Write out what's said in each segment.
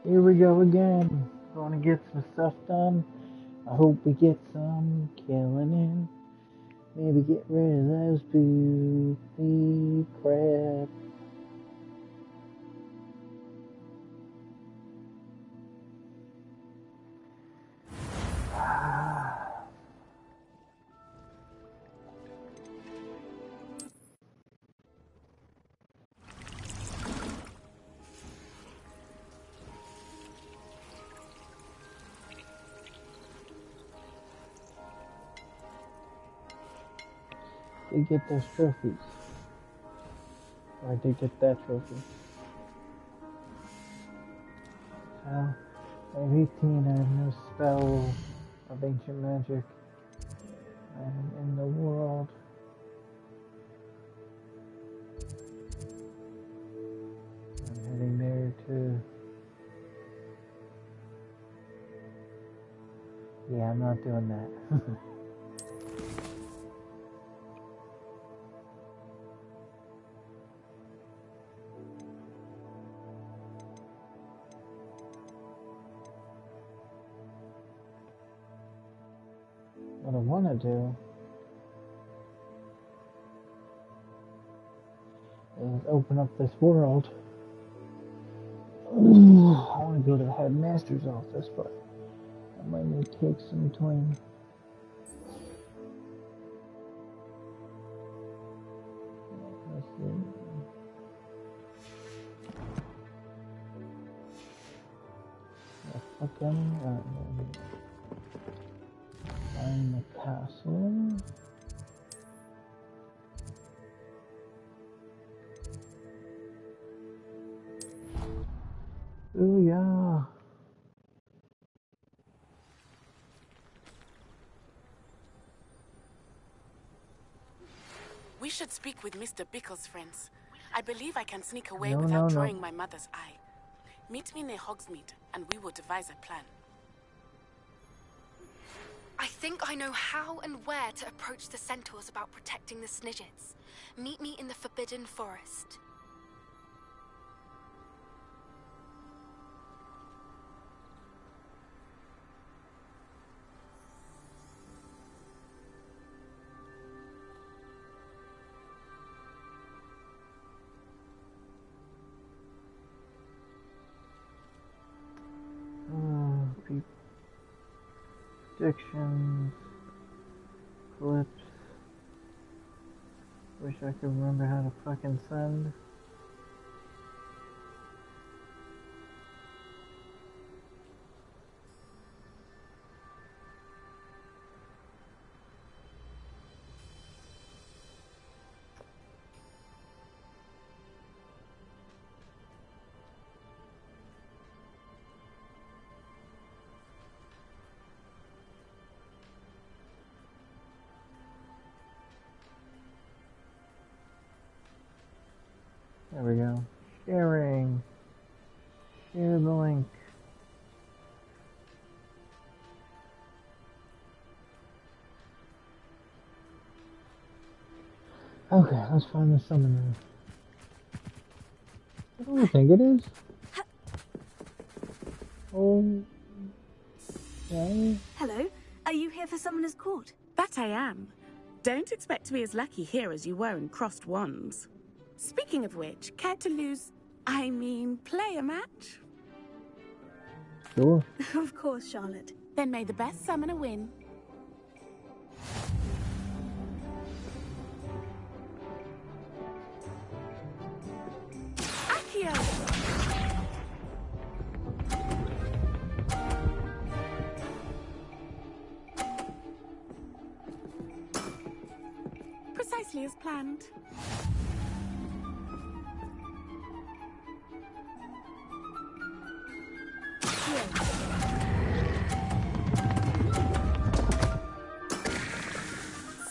Here we go again. Going to get some stuff done. I hope we get some killing in. Maybe get rid of those booby crap. To get those trophies. Or I did get that trophy. So, at 18 I have no spell of ancient magic in the world. I'm heading there to... Yeah, I'm not doing that. What I want to do is open up this world. I want to go to the headmaster's office, but that might need to take some time. Let's see. Find the castle. Ooh, yeah. We should speak with Mr. Bickle's friends. I believe I can sneak away without drawing my mother's eye. Meet me near Hogsmeade, and we will devise a plan. I think I know how and where to approach the centaurs about protecting the Snidgets. Meet me in the Forbidden Forest. Predictions, clips. Wish I could remember how to fucking send. There we go. Sharing. Share the link. Okay, let's find the summoner. What do you think it is? Oh. Okay. Hello. Are you here for Summoner's Court? That I am. Don't expect to be as lucky here as you were in Crossed Wands. Speaking of which, care to play a match? Sure. Of course, Charlotte. Then may the best summoner win. Accio! Precisely as planned.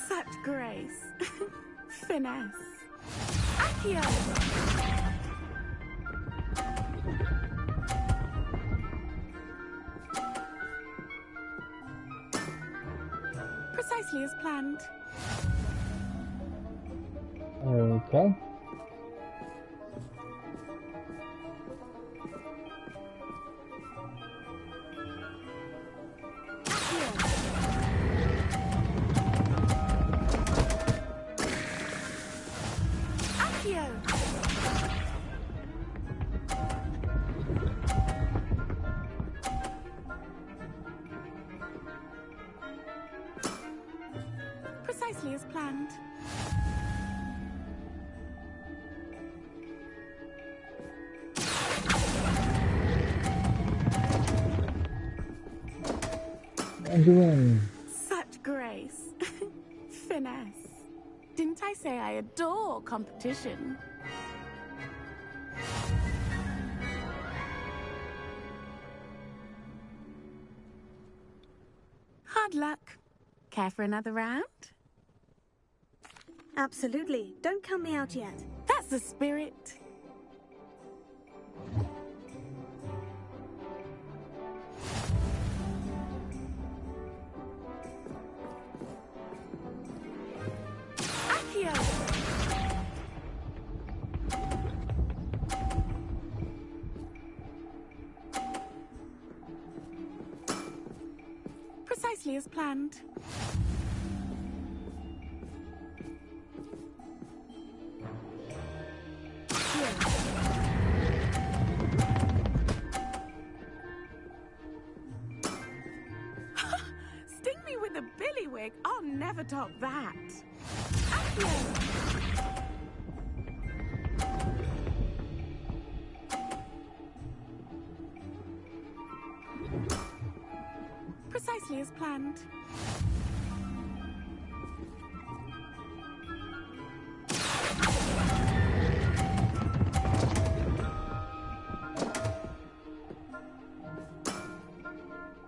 Such grace. Finesse. Accio! Precisely as planned. Okay. And you win. Such grace. Finesse. Didn't I say I adore competition? Hard luck. Care for another round? Absolutely. Don't count me out yet. That's the spirit. Accio! Precisely as planned. Sting me with a billywig. I'll never top that. Accio! Precisely as planned.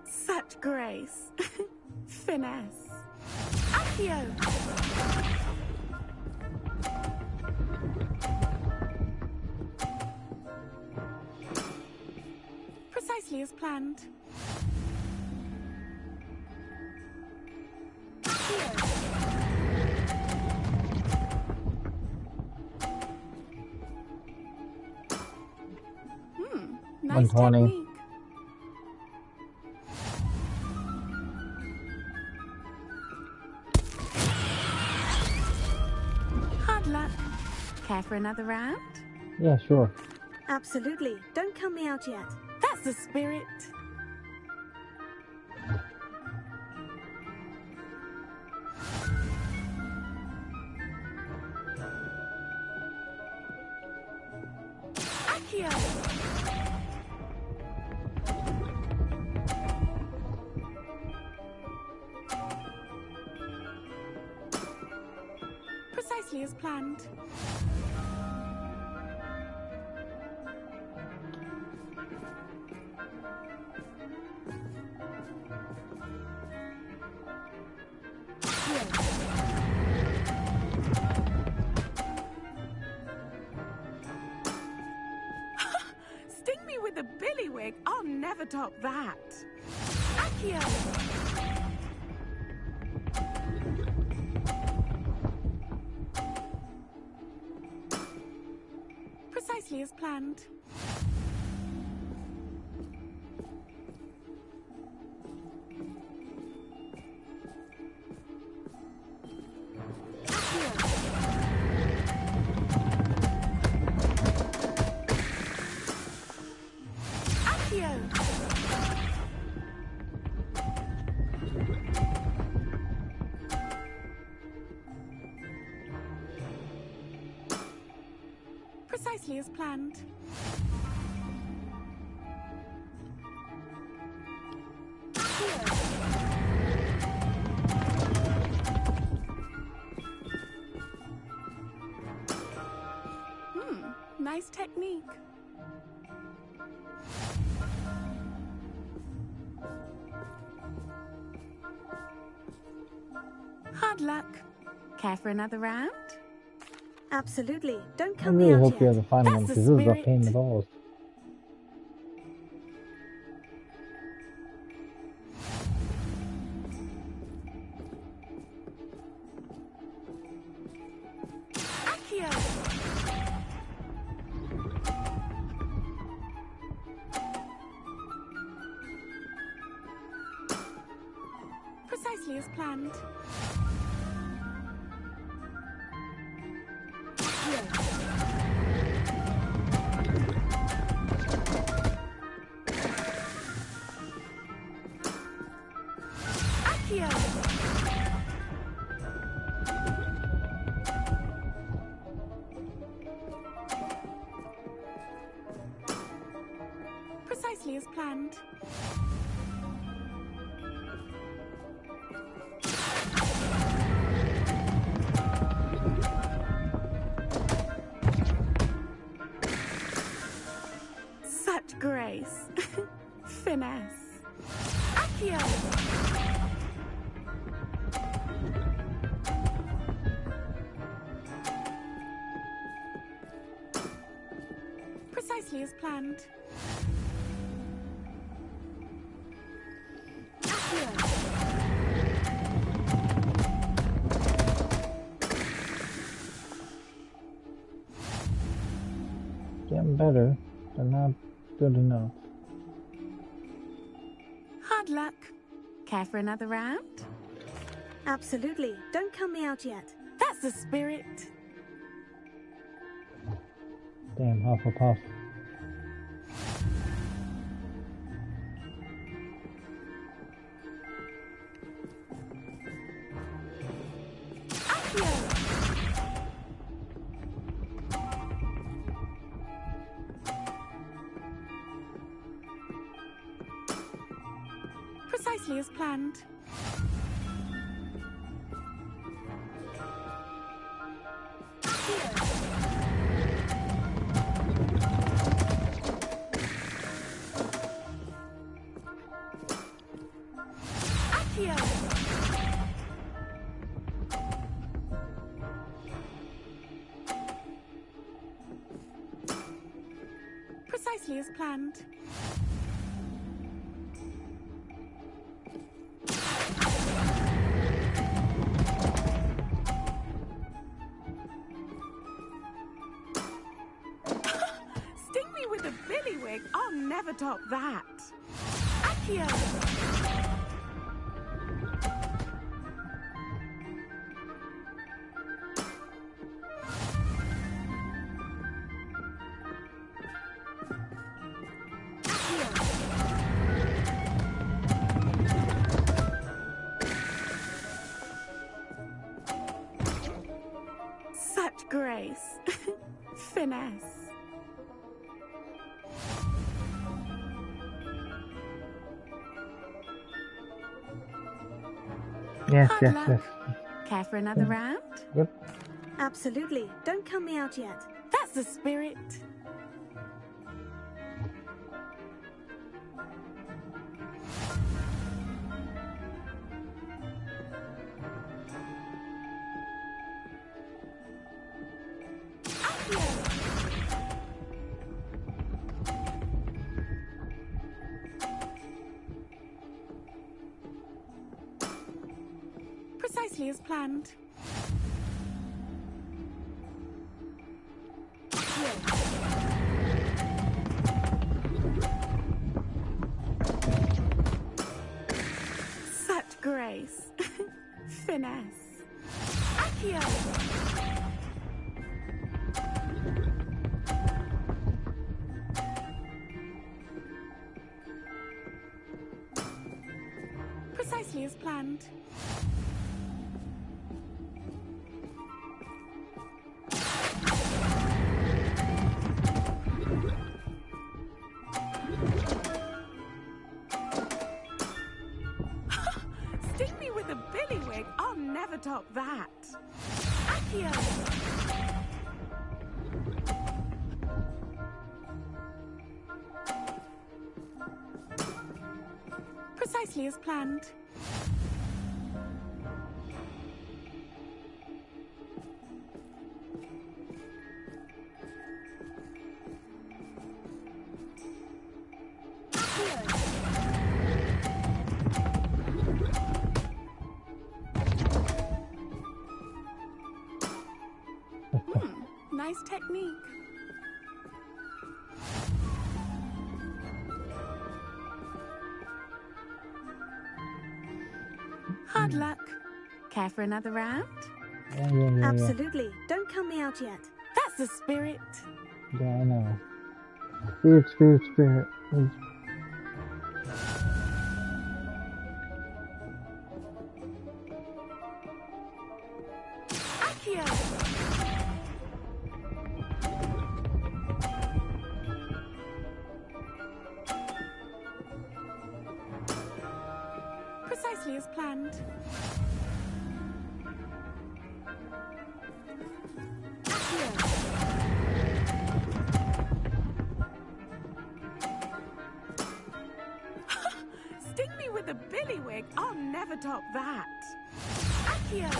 Such grace. Finesse. Accio! Precisely as planned. Nice 120. technique. Hard luck. Care for another round? Yeah, sure. Absolutely. Don't count me out yet. That's the spirit. Accio! Precisely as planned. Sting me with a billywig. I'll never top that. Accio! Precisely as planned. Accio! Precisely as planned. Nice technique. Hard luck. Care for another round? Absolutely. Don't I count me really out hope you have yet. the final one That's because the this is a spirit. pain in the balls. Accio! Precisely as planned. Accio! Precisely as planned. Finesse. Accio! Precisely as planned. Accio! Getting better, but not good enough. Hard luck. Care for another round? Absolutely. Don't count me out yet. That's the spirit. Damn, Hufflepuff. Accio! Precisely as planned. Accio! Precisely as planned. Sting me with a billywig. I'll never top that. Accio! Such grace. Finesse. Yes, Hard yes, luck. yes. Care for another round? Yep. Absolutely. Don't count me out yet. That's the spirit. Precisely as planned. Such grace. Finesse. Accio! Precisely as planned. Sting me with a billywig. I'll never top that. Accio! Precisely as planned. Nice technique. Hard luck. Care for another round? Yeah. Absolutely. Don't count me out yet. That's the spirit. Yeah, I know. Spirit. Accio! Precisely as planned. Accio! Me with a billywig. I'll never top that. Accio!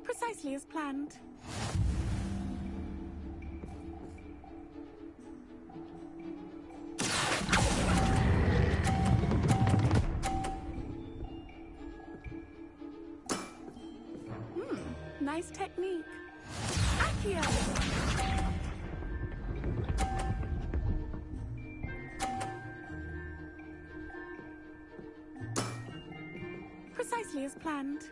Precisely as planned. Nice technique. Accio! Precisely as planned.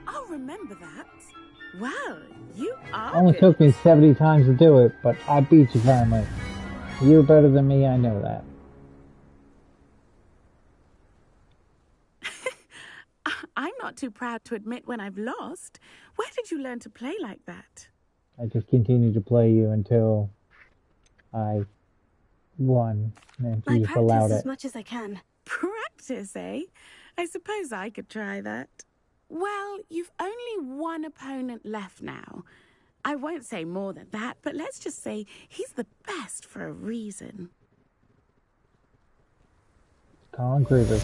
I'll remember that. Well, you are Only good. took me 70 times to do it, but I beat you finally. You're better than me, I know that. I'm not too proud to admit when I've lost. Where did you learn to play like that? I just continued to play you until I won, and I you just allowed practice as it. much as I can. Practice, eh? I suppose I could try that. Well, you've only one opponent left now. I won't say more than that, but let's just say he's the best for a reason. Colin Gruber.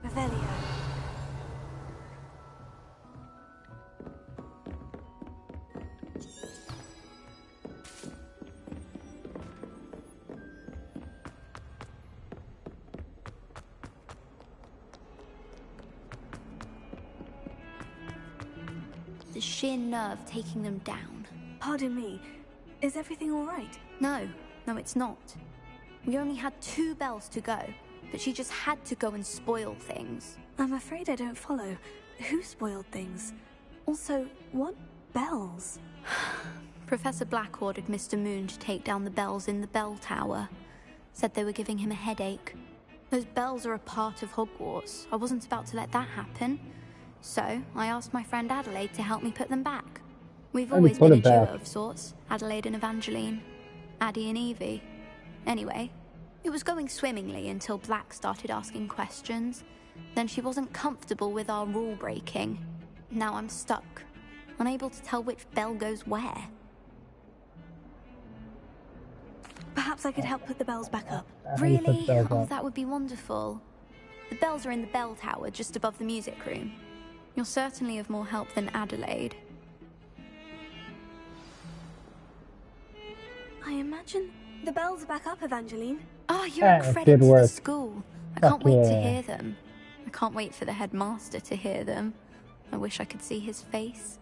Revelio. The sheer nerve taking them down. Pardon me. Is everything all right? No, it's not. We only had 2 bells to go, but she just had to go and spoil things. I'm afraid I don't follow. Who spoiled things? Also, what bells? Professor Black ordered Mr. Moon to take down the bells in the bell tower. Said they were giving him a headache. Those bells are a part of Hogwarts. I wasn't about to let that happen. So, I asked my friend Adelaide to help me put them back. We've always been a duo of sorts, Adelaide and Evangeline. Addie and Evie. Anyway, it was going swimmingly until Black started asking questions. Then she wasn't comfortable with our rule breaking. Now I'm stuck, unable to tell which bell goes where. Perhaps I could help put the bells back up. Really? Oh, that would be wonderful. The bells are in the bell tower just above the music room. You're certainly of more help than Adelaide. I imagine the bells are back up, Evangeline. Oh, you're a credit to the school. I can't wait to yeah. hear them. I can't wait for the headmaster to hear them. I wish I could see his face.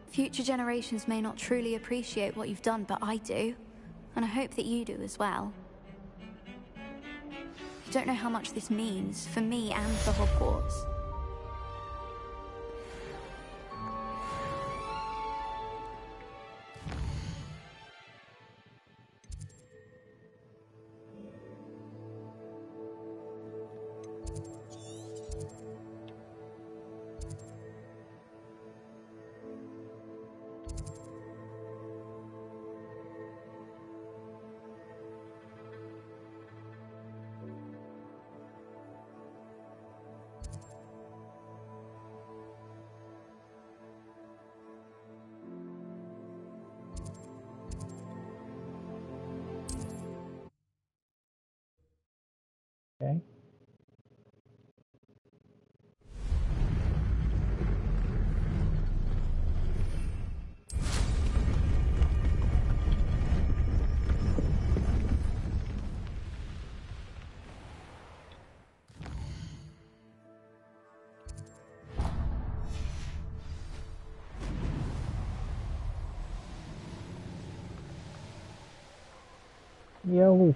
Future generations may not truly appreciate what you've done, but I do. And I hope that you do as well. You don't know how much this means for me and for Hogwarts. Yo.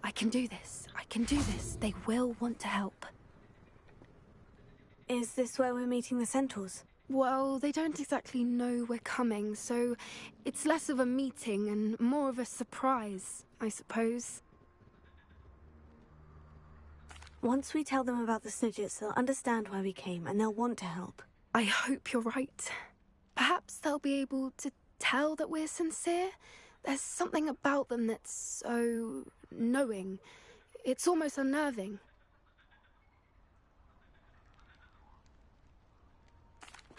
I can do this. I can do this. They will want to help. Is this where we're meeting the centaurs? Well, they don't exactly know we're coming, so it's less of a meeting and more of a surprise, I suppose. Once we tell them about the Snidgets, they'll understand why we came and they'll want to help. I hope you're right. Perhaps they'll be able to tell that we're sincere. There's something about them that's so knowing. It's almost unnerving.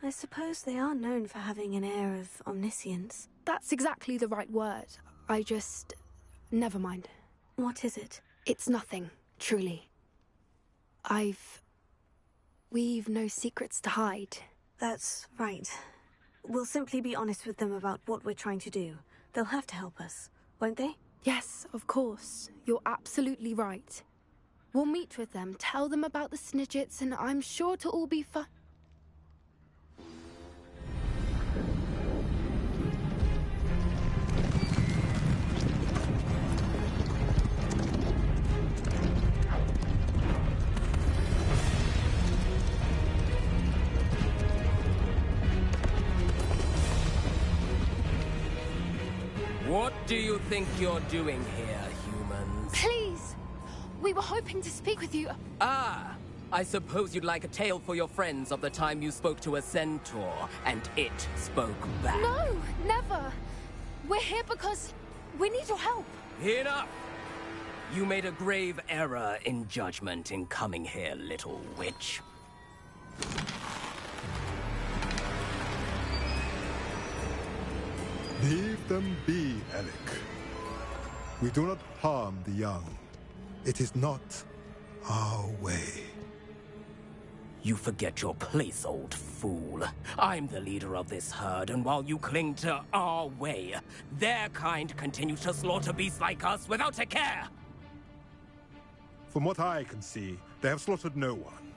I suppose they are known for having an air of omniscience. That's exactly the right word. Never mind. What is it? It's nothing, truly. We've no secrets to hide. That's right. We'll simply be honest with them about what we're trying to do. They'll have to help us, won't they? Yes, of course. You're absolutely right. We'll meet with them, tell them about the Snidgets, and I'm sure it'll all be fun. What do you think you're doing here, humans? Please! We were hoping to speak with you. Ah! I suppose you'd like a tale for your friends of the time you spoke to a centaur, and it spoke back. No, never! We're here because we need your help. Enough! You made a grave error in judgment in coming here, little witch. Leave them be, Alec. We do not harm the young. It is not our way. You forget your place, old fool. I'm the leader of this herd, and while you cling to our way, their kind continue to slaughter beasts like us without a care! From what I can see, they have slaughtered no one.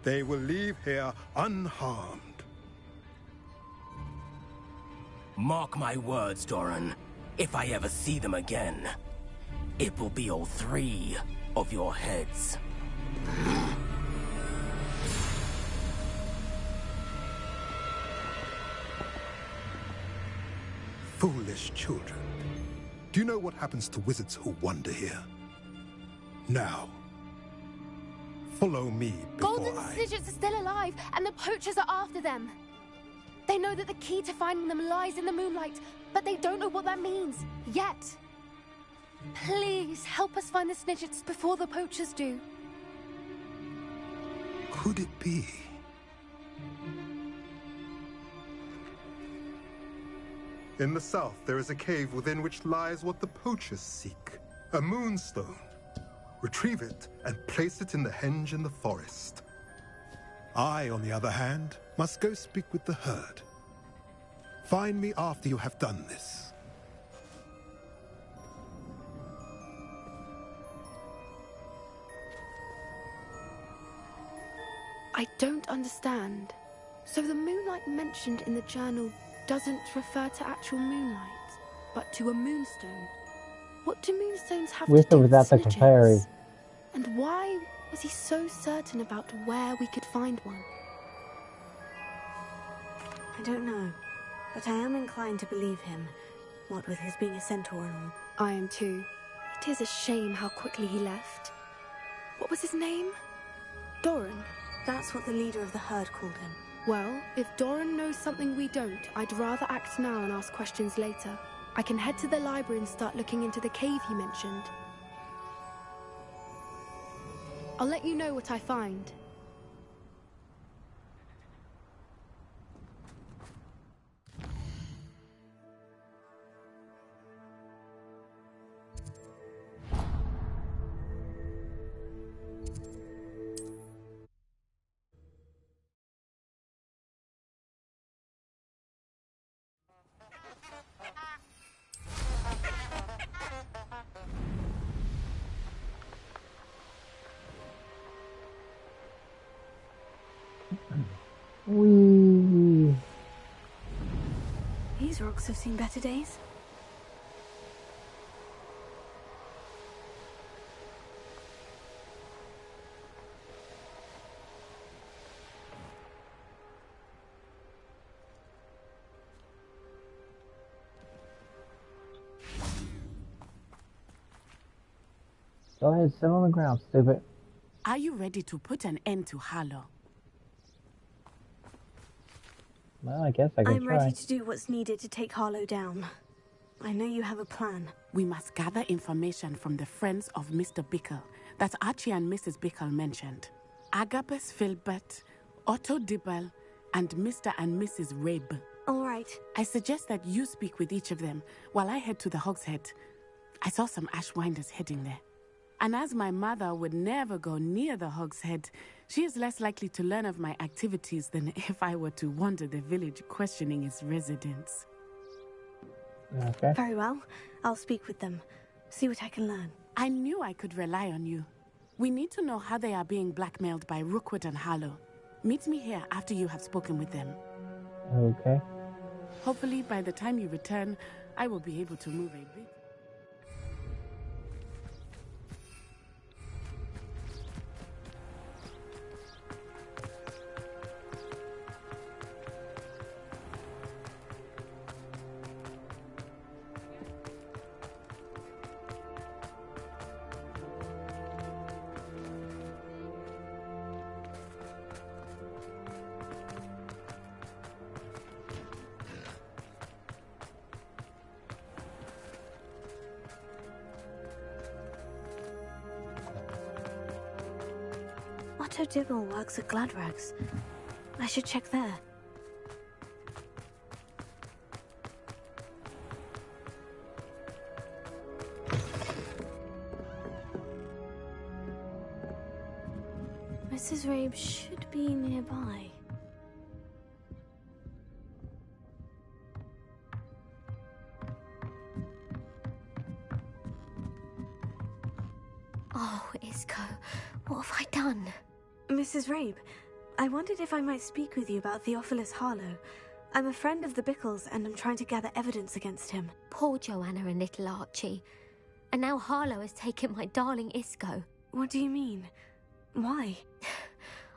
They will leave here unharmed. Mark my words, Doran. If I ever see them again, it will be all 3 of your heads. Foolish children. Do you know what happens to wizards who wander here? Now, follow me before Golden Snidgets are still alive, and the poachers are after them. They know that the key to finding them lies in the moonlight, but they don't know what that means, yet. Please, help us find the Snidgets before the poachers do. Could it be? In the south, there is a cave within which lies what the poachers seek. A moonstone. Retrieve it and place it in the henge in the forest. I, on the other hand, must go speak with the herd. Find me after you have done this. I don't understand. So the moonlight mentioned in the journal doesn't refer to actual moonlight, but to a moonstone. What do moonstones have With to or do with without the Snidgets? fairy? And why was he so certain about where we could find one? I don't know, but I am inclined to believe him, what with his being a centaur and all. I am too. It is a shame how quickly he left. What was his name? Doran? That's what the leader of the herd called him. Well, if Doran knows something we don't, I'd rather act now and ask questions later. I can head to the library and start looking into the cave he mentioned. I'll let you know what I find. Whee! These rocks have seen better days. Go ahead, sit on the ground, stupid. Are you ready to put an end to Harlow? Well, I guess I can I'm try. ready to do what's needed to take Harlow down. I know you have a plan. We must gather information from the friends of Mr. Bickle that Archie and Mrs. Bickle mentioned. Agabus Filbert, Otto Dibble, and Mr. and Mrs. Rabe. All right. I suggest that you speak with each of them while I head to the Hogshead. I saw some Ashwinders heading there. And as my mother would never go near the Hogshead, she is less likely to learn of my activities than if I were to wander the village questioning its residents. Okay. Very well. I'll speak with them. See what I can learn. I knew I could rely on you. We need to know how they are being blackmailed by Rookwood and Harlow. Meet me here after you have spoken with them. Okay. Hopefully, by the time you return, I will be able to move a bit. Otto Dibble works at Gladrags. I should check there. Mrs. Rabe should be nearby. Oh, Isco, what have I done? Mrs. Rabe, I wondered if I might speak with you about Theophilus Harlow. I'm a friend of the Bickles and I'm trying to gather evidence against him. Poor Joanna and little Archie. And now Harlow has taken my darling Isco. What do you mean? Why?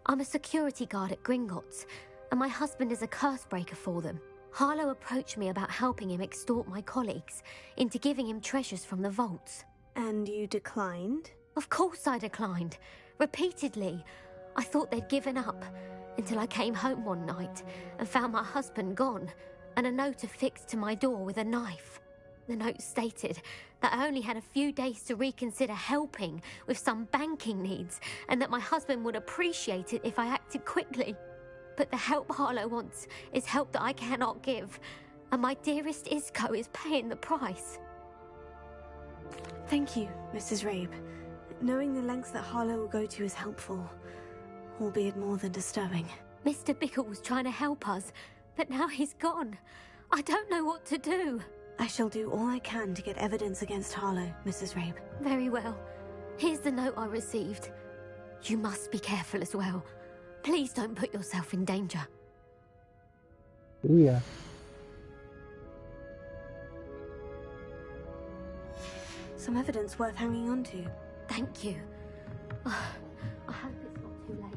I'm a security guard at Gringotts, and my husband is a curse breaker for them. Harlow approached me about helping him extort my colleagues into giving him treasures from the vaults. And you declined? Of course I declined. Repeatedly. I thought they'd given up, until I came home one night and found my husband gone, and a note affixed to my door with a knife. The note stated that I only had a few days to reconsider helping with some banking needs, and that my husband would appreciate it if I acted quickly. But the help Harlow wants is help that I cannot give, and my dearest Isco is paying the price. Thank you, Mrs. Rabe. Knowing the lengths that Harlow will go to is helpful, albeit more than disturbing. Mr. Bickle was trying to help us, but now he's gone. I don't know what to do. I shall do all I can to get evidence against Harlow, Mrs. Rabe. Very well. Here's the note I received. You must be careful as well. Please don't put yourself in danger. Yeah. Some evidence worth hanging on to. Thank you. I hope it's not too late.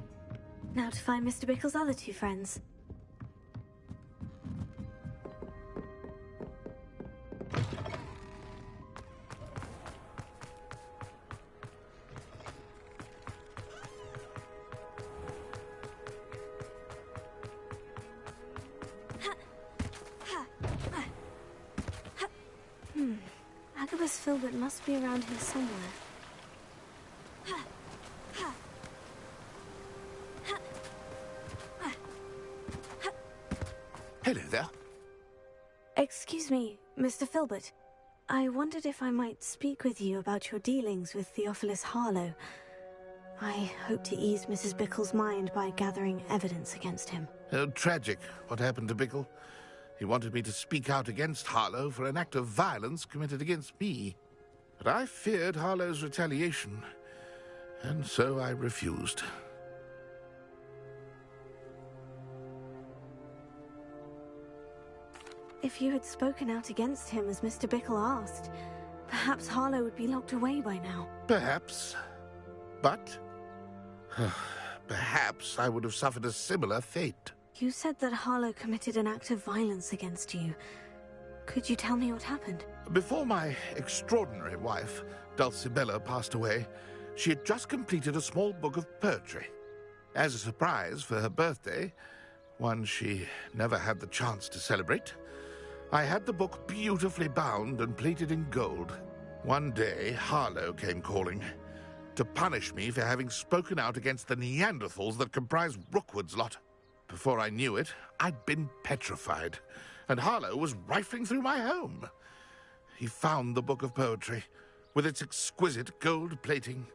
Now to find Mr. Bickle's other two friends. Agabus Filbert must be around here somewhere. Hello there. Excuse me, Mr. Filbert. I wondered if I might speak with you about your dealings with Theophilus Harlow. I hope to ease Mrs. Bickle's mind by gathering evidence against him. Tragic, what happened to Bickle. He wanted me to speak out against Harlow for an act of violence committed against me. But I feared Harlow's retaliation, and so I refused. If you had spoken out against him as Mr. Bickle asked, perhaps Harlow would be locked away by now. Perhaps. But perhaps I would have suffered a similar fate. You said that Harlow committed an act of violence against you. Could you tell me what happened? Before my extraordinary wife, Dulcibella, passed away, she had just completed a small book of poetry. As a surprise for her birthday, one she never had the chance to celebrate, I had the book beautifully bound and plated in gold. One day, Harlow came calling to punish me for having spoken out against the Neanderthals that comprise Rookwood's lot. Before I knew it, I'd been petrified, and Harlow was rifling through my home. He found the book of poetry, with its exquisite gold plating.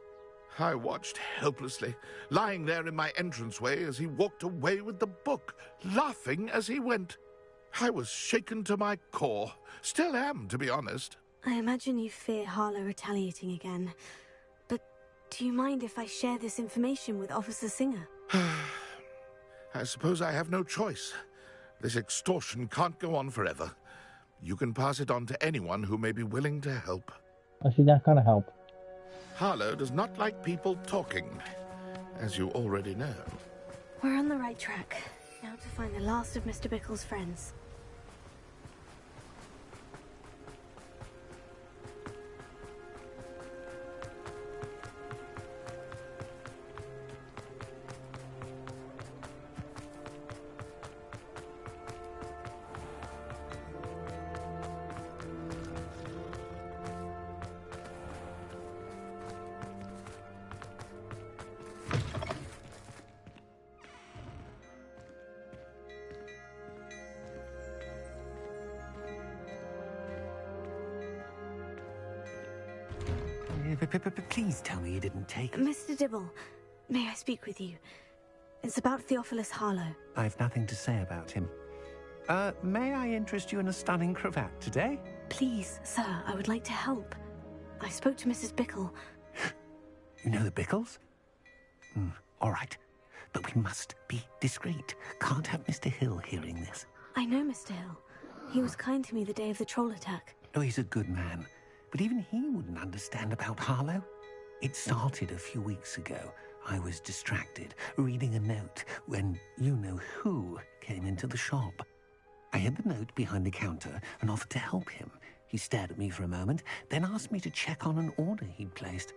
I watched helplessly, lying there in my entranceway as he walked away with the book, laughing as he went. I was shaken to my core. Still am, to be honest. I imagine you fear Harlow retaliating again. But do you mind if I share this information with Officer Singer? I suppose I have no choice. This extortion can't go on forever. You can pass it on to anyone who may be willing to help. Oh, she's not gonna help. Harlow does not like people talking, as you already know. We're on the right track. Now to find the last of Mr. Bickle's friends. Please tell me you didn't take it. Mr. Dibble, may I speak with you? It's about Theophilus Harlow. I've nothing to say about him. May I interest you in a stunning cravat today? Please, sir, I would like to help. I spoke to Mrs. Bickle. You know the Bickles? All right. But we must be discreet. Can't have Mr. Hill hearing this. I know Mr. Hill. He was kind to me the day of the troll attack. Oh, he's a good man. But even he wouldn't understand about Harlow. It started a few weeks ago. I was distracted, reading a note, when you-know-who came into the shop. I hid the note behind the counter and offered to help him. He stared at me for a moment, then asked me to check on an order he'd placed.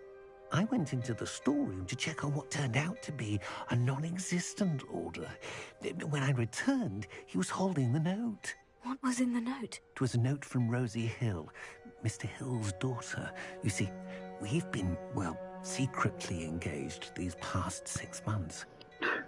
I went into the storeroom to check on what turned out to be a non-existent order. When I returned, he was holding the note. What was in the note? It was a note from Rosie Hill, Mr. Hill's daughter. You see, we've been, well, secretly engaged these past 6 months.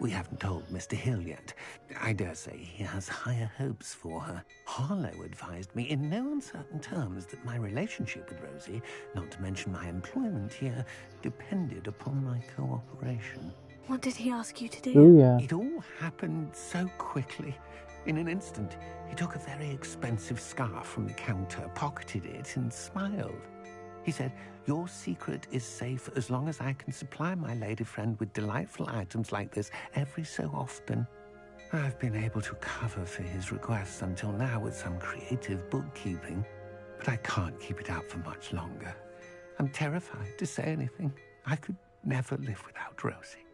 We haven't told Mr. Hill yet. I dare say he has higher hopes for her. Harlow advised me in no uncertain terms that my relationship with Rosie, not to mention my employment here, depended upon my cooperation. What did he ask you to do? Oh, yeah. It all happened so quickly. In an instant, he took a very expensive scarf from the counter, pocketed it, and smiled. He said, "Your secret is safe as long as I can supply my lady friend with delightful items like this every so often." I've been able to cover for his requests until now with some creative bookkeeping, but I can't keep it out for much longer. I'm terrified to say anything. I could never live without Rosie.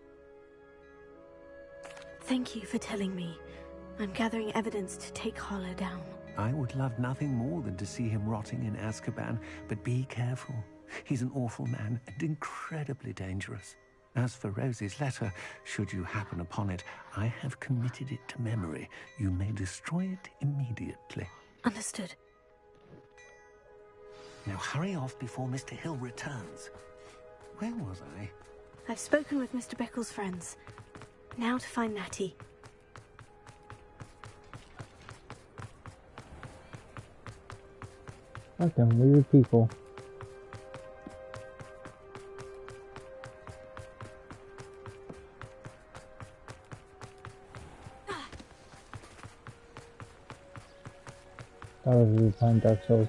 Thank you for telling me. I'm gathering evidence to take Harlow down. I would love nothing more than to see him rotting in Azkaban, but be careful. He's an awful man and incredibly dangerous. As for Rosie's letter, should you happen upon it, I have committed it to memory. You may destroy it immediately. Understood. Now hurry off before Mr. Hill returns. Where was I? I've spoken with Mr. Bickle's friends. Now to find Natty. Fucking weird people. That was really playing Dark Souls.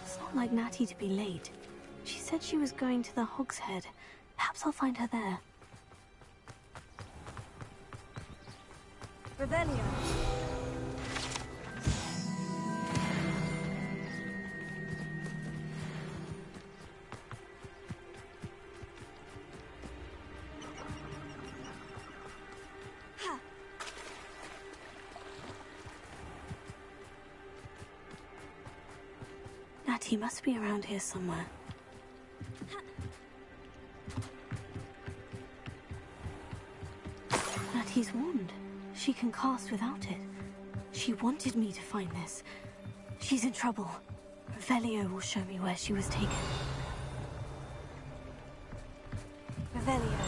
It's not like Natty to be late. She said she was going to the Hog's Head. Perhaps I'll find her there. Revelio. He must be around here somewhere. Natty's wand. She can cast without it. She wanted me to find this. She's in trouble. Revelio will show me where she was taken. Revelio.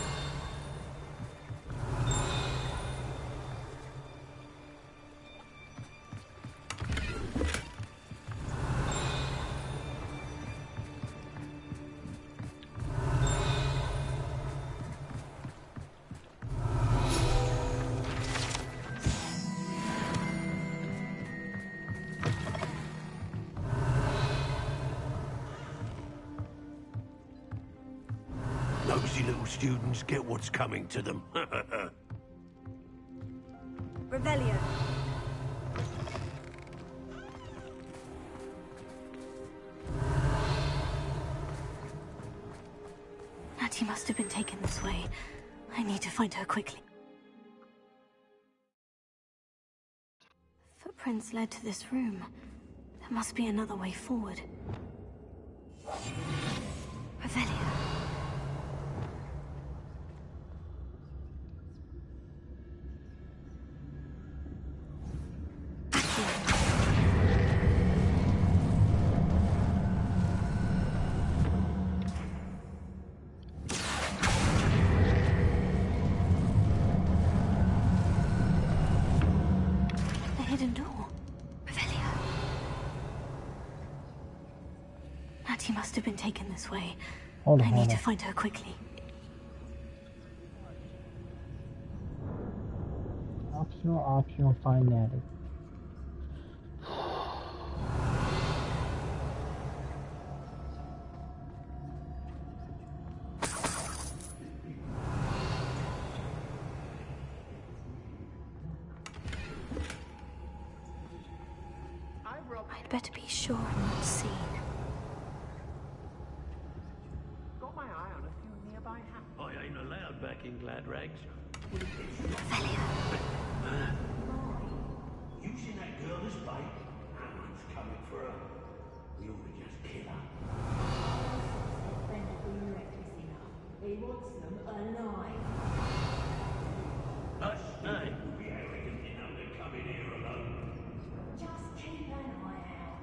Nosy little students get what's coming to them. Revelio. Natty must have been taken this way. I need to find her quickly. Footprints led to this room. There must be another way forward. Revelio. Hidden door. Revelio. Natty must have been taken this way. I need to find her quickly. Optional, find Natty. I'd better be sure I'm not seen. Got my eye on a few nearby houses. I ain't allowed back in Glad Rags. You seen that girl as bait? That one's coming for her. We ought to just kill her. He wants them alive. Hush, hey. We'll be arrogant enough to come in here alone. Just keep an eye out.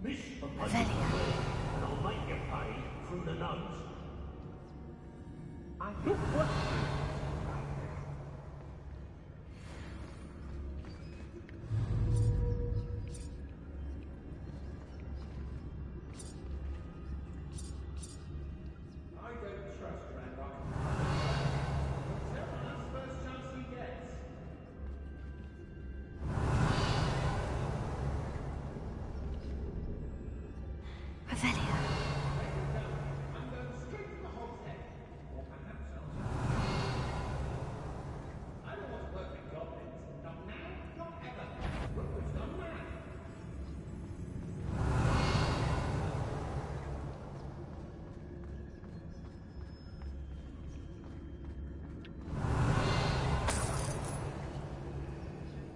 Miss, and I'll make you pay through the nose. I think what... I don't trust Ranrock. Tell us first chance he gets. Revelio. I'm going straight to the hogshead. Or perhaps elsewhere. I don't want to work with goblins. Not now, not ever. Rookwood's gone mad.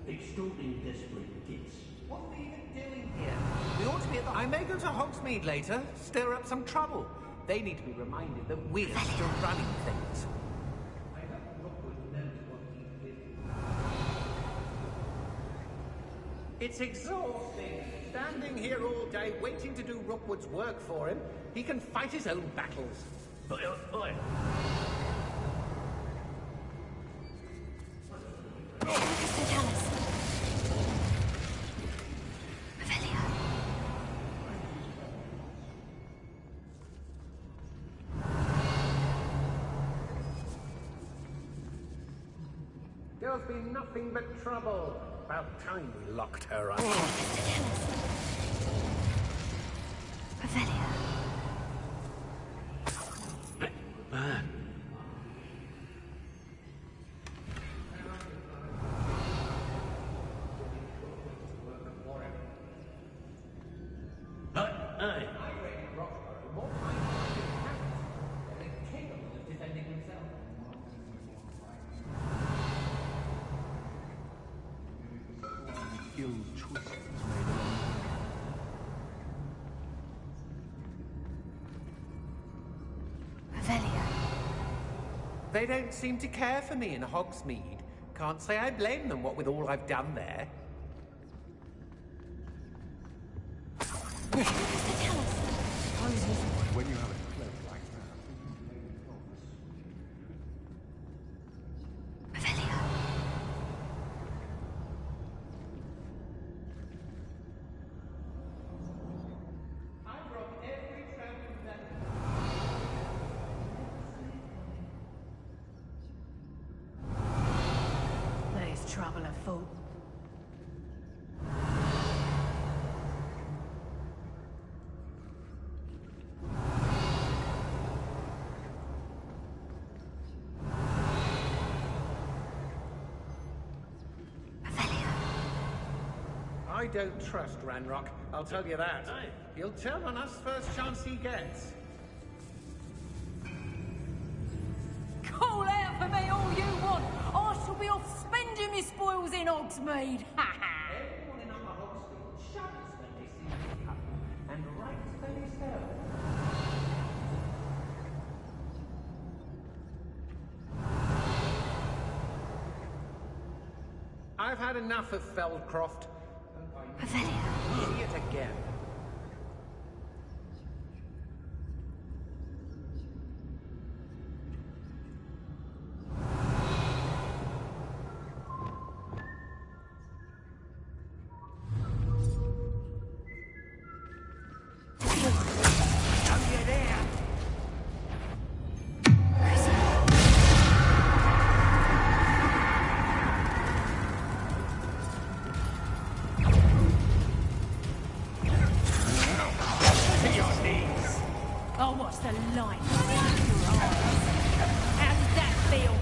Extorting desperate gits. What are we even doing here? We ought to be at the... I may go to Hogsmeade later, stir up some trouble. They need to be reminded that we're still running things. I hope Rookwood knows what he's doing. It's exhausting. Standing here all day waiting to do Rookwood's work for him. He can fight his own battles. Oi. Mr. Tallis. Revelio. There's been nothing but trouble. About time we locked her up. Mr. Tallis. Revelio. Hey. I reckon Roxbury more time ill twists made along Revelio. They don't seem to care for me in Hogsmeade. Can't say I blame them, what with all I've done there. when you have a cloak like that. Revelio. I've robbed every tramp that... There's trouble afoot. I don't trust Ranrock, I'll tell you that. He'll turn on us first chance he gets. Call out for me all you want. I shall be off spending my spoils in Hogsmeade. Ha ha! Everyone in Upper Hogsmeade shudders when they see me coming, and rightfully so. I've had enough of Feldcroft. Revelio. See it again. Oh, what's the light? How does that feel?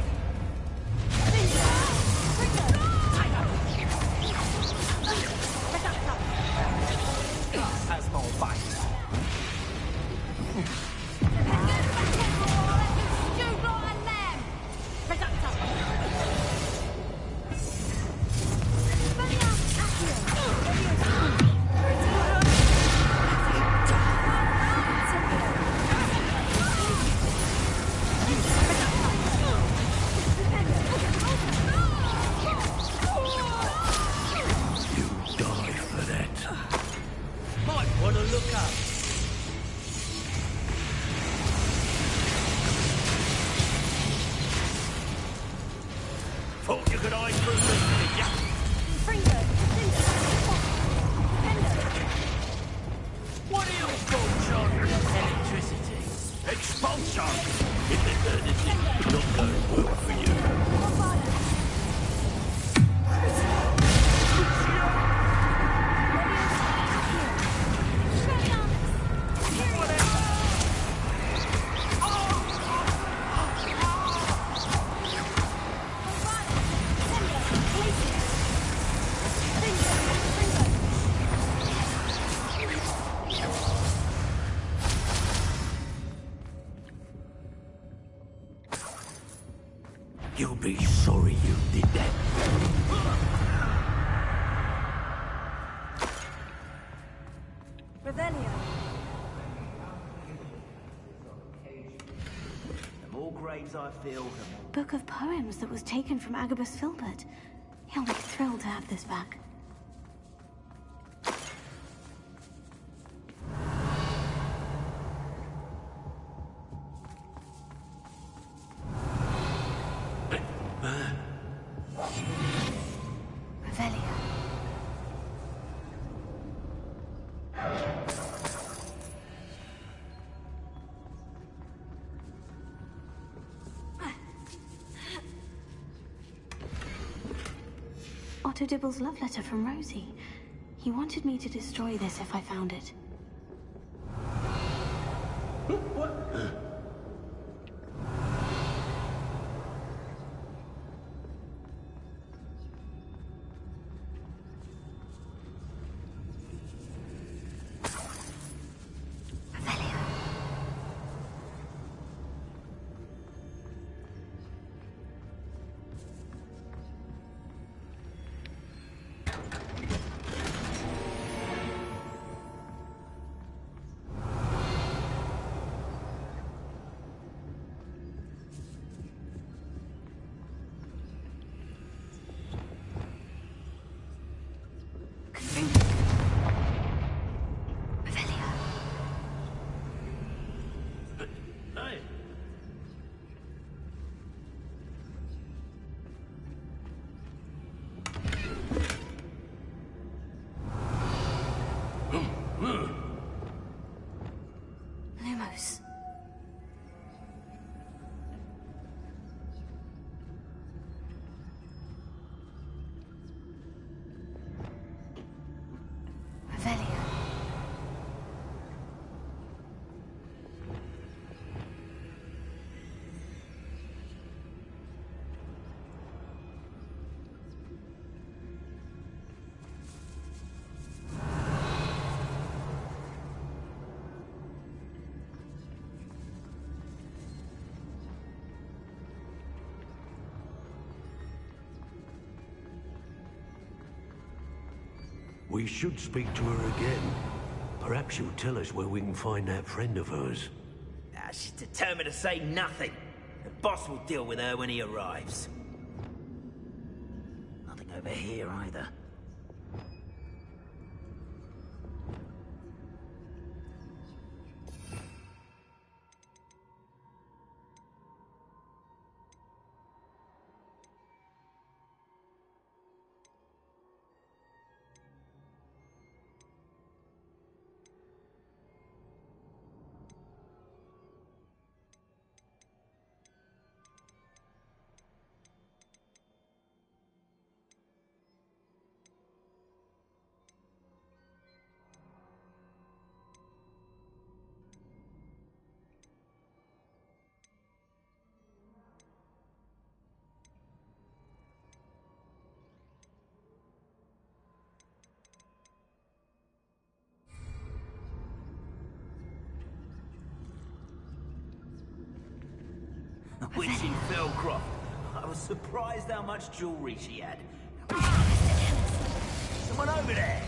Has more bite. Stewed like a lamb. You die for that. Might want to look up. Thought you could hide through this, did ya? What are your thoughts on electricity? Expulsion! Not going well for you. You'll be sorry you did that. Revelio. The more graves I fill, the more... Book of poems that was taken from Agabus Filbert. He'll be thrilled to have this back. Revelio. Otto Dibble's love letter from Rosie. He wanted me to destroy this if I found it. Revelio. Lumos. Revelio. We should speak to her again. Perhaps she'll tell us where we can find that friend of hers. She's determined to say nothing. The boss will deal with her when he arrives. Nothing over here either. Witchy Philcroft. I was surprised how much jewelry she had. Someone over there!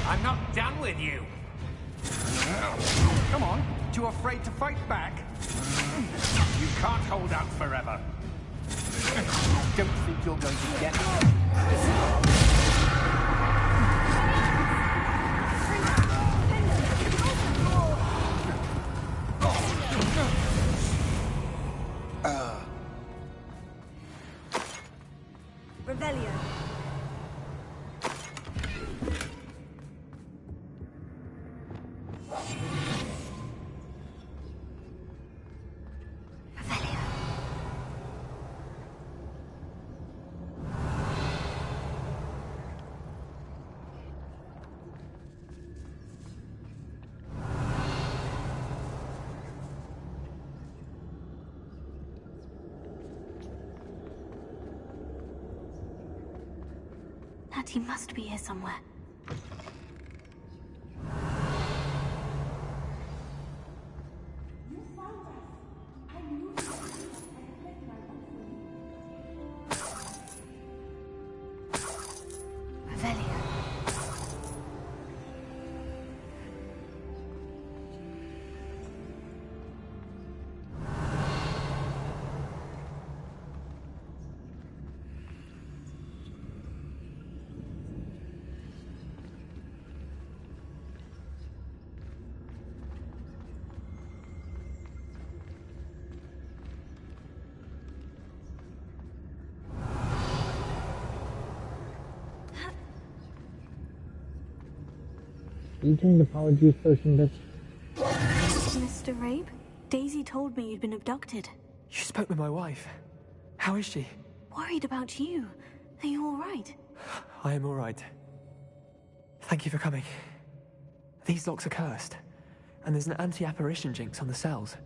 I'm not done with you. Come on, too afraid to fight back? You can't hold out forever. Don't think you're going to get me. Revelio. He must be here somewhere. Eating the apologies potion, bitch. Mr. Rabe, Daisy told me you'd been abducted. You spoke with my wife. How is she? Worried about you. Are you all right? I am all right. Thank you for coming. These locks are cursed. and there's an anti-apparition jinx on the cells.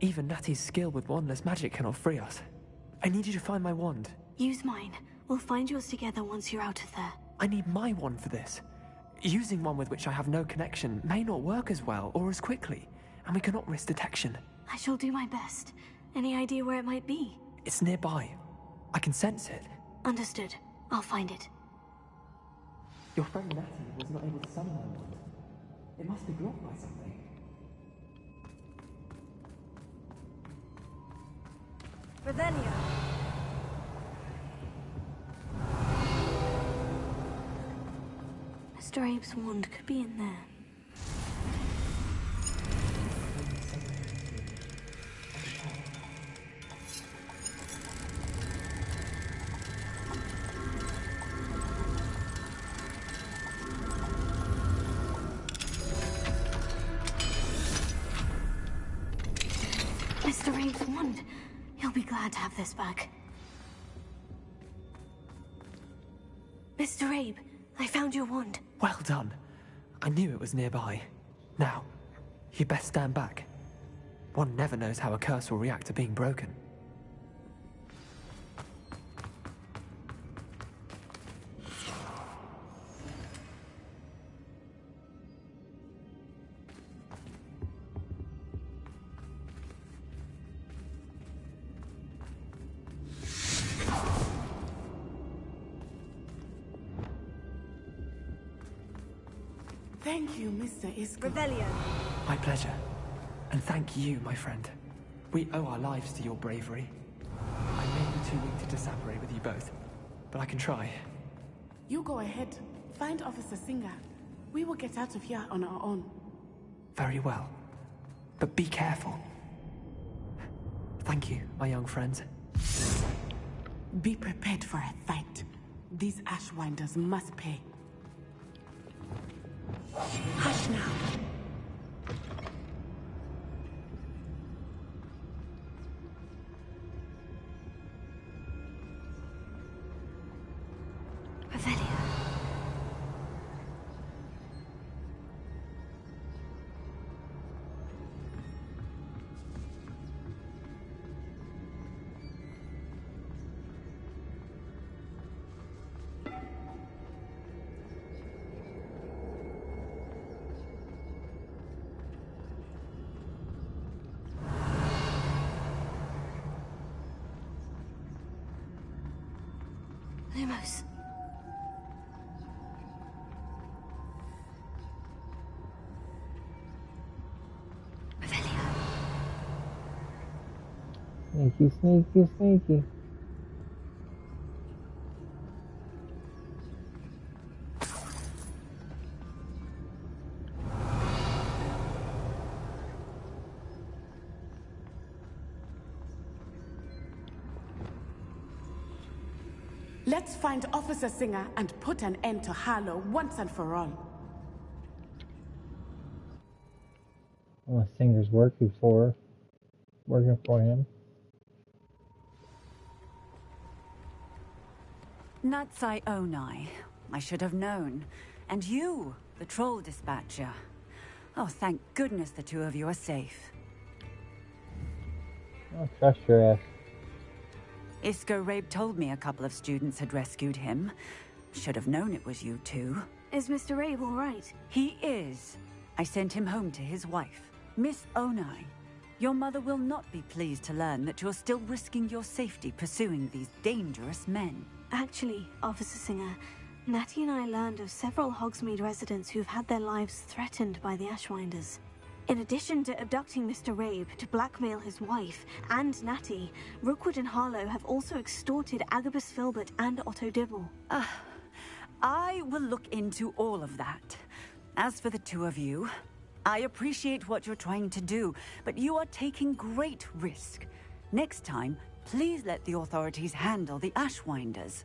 Even Natty's skill with wandless magic cannot free us. I need you to find my wand. Use mine. We'll find yours together once you're out of there. I need my wand for this. Using one with which I have no connection may not work as well or as quickly, and we cannot risk detection. I shall do my best. Any idea where it might be? It's nearby. I can sense it. Understood. I'll find it. Your friend Natty was not able to summon her wand. It must be blocked by something. Revelio. Mr. Abe's wand could be in there. Mr. Abe's wand. He'll be glad to have this back. Mr. Abe, I found your wand. Well done. I knew it was nearby. Now, you best stand back. One never knows how a curse will react to being broken. Thank you, Mr. Isco. Revelio. My pleasure. And thank you, my friend. We owe our lives to your bravery. I may be too weak to separate with you both, but I can try. You go ahead. Find Officer Singer. We will get out of here on our own. Very well. But be careful. Thank you, my young friends. Be prepared for a fight. These Ashwinders must pay. Hush now. Revelio. Lumos. Revelio. Sneaky, sneaky, sneaky. Let's find Officer Singer and put an end to Harlow once and for all. Unless Singer's working for him. Natsai Onai. I should have known. And you, the troll dispatcher. Oh, thank goodness the two of you are safe. I'll trust your ass. Isco Rabe told me a couple of students had rescued him. Should have known it was you two. Is Mr. Rabe all right? He is. I sent him home to his wife. Miss Onai, your mother will not be pleased to learn that you're still risking your safety pursuing these dangerous men. Actually, Officer Singer, Natty and I learned of several Hogsmeade residents who've had their lives threatened by the Ashwinders. In addition to abducting Mr. Rabe to blackmail his wife and Natty, Rookwood and Harlow have also extorted Agabus Filbert and Otto Dibble. I will look into all of that. As for the two of you, I appreciate what you're trying to do, but you are taking great risk. Next time, please let the authorities handle the Ashwinders.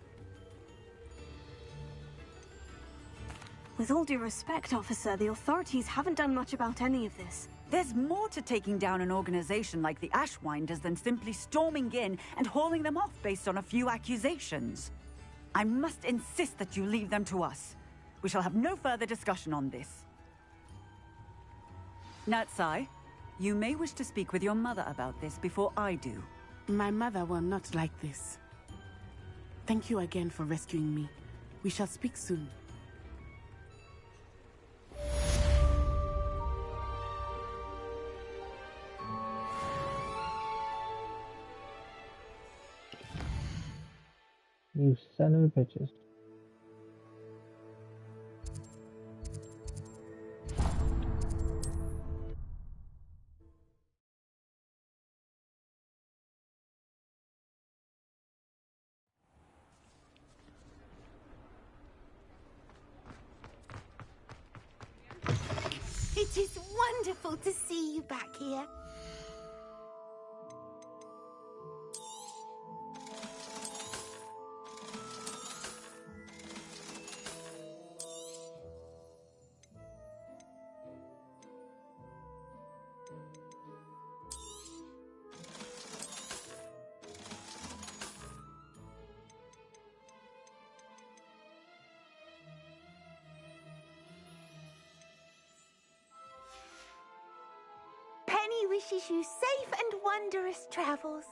With all due respect, officer, the authorities haven't done much about any of this. There's more to taking down an organization like the Ashwinders than simply storming in and hauling them off based on a few accusations. I must insist that you leave them to us. We shall have no further discussion on this. Natsai, you may wish to speak with your mother about this before I do. My mother will not like this. Thank you again for rescuing me. We shall speak soon. You son of a bitches. It is wonderful to see you back here. Penny wishes you safe and wondrous travels.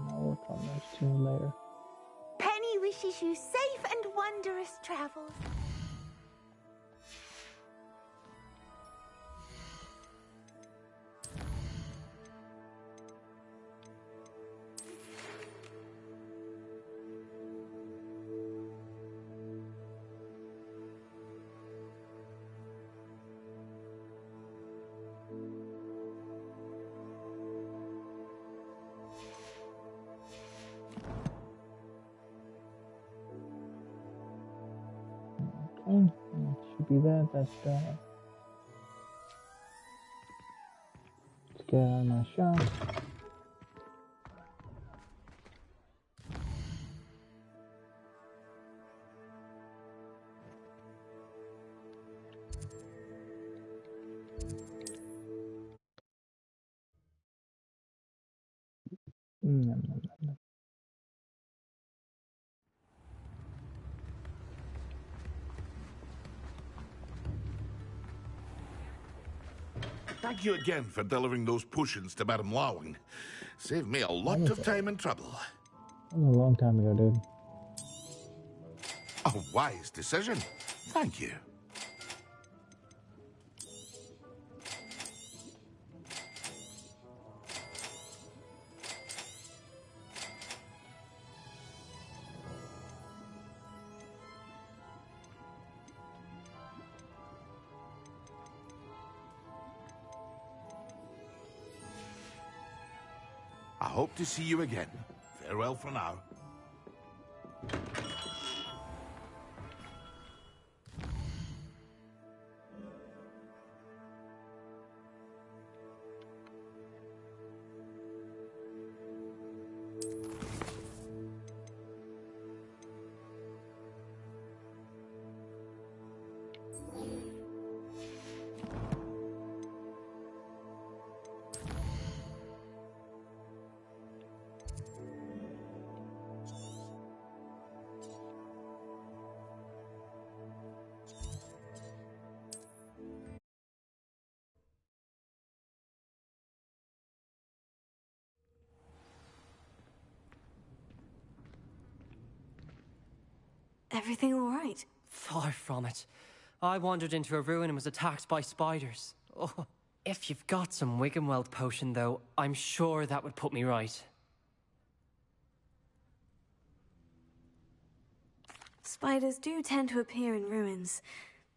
I'll work on those two later. Penny wishes you safe and wondrous travels. Okay, that should be that. That's done. Let's get out of my shop. Nom, nom, nom, nom. Thank you again for delivering those potions to Madame Lawing. Saved me a lot of time and trouble. That was a long time ago, dude. A wise decision. Thank you. I hope to see you again. Farewell for now. Everything all right? Far from it. I wandered into a ruin and was attacked by spiders. Oh, if you've got some Wiggenweld potion, though, I'm sure that would put me right. Spiders do tend to appear in ruins.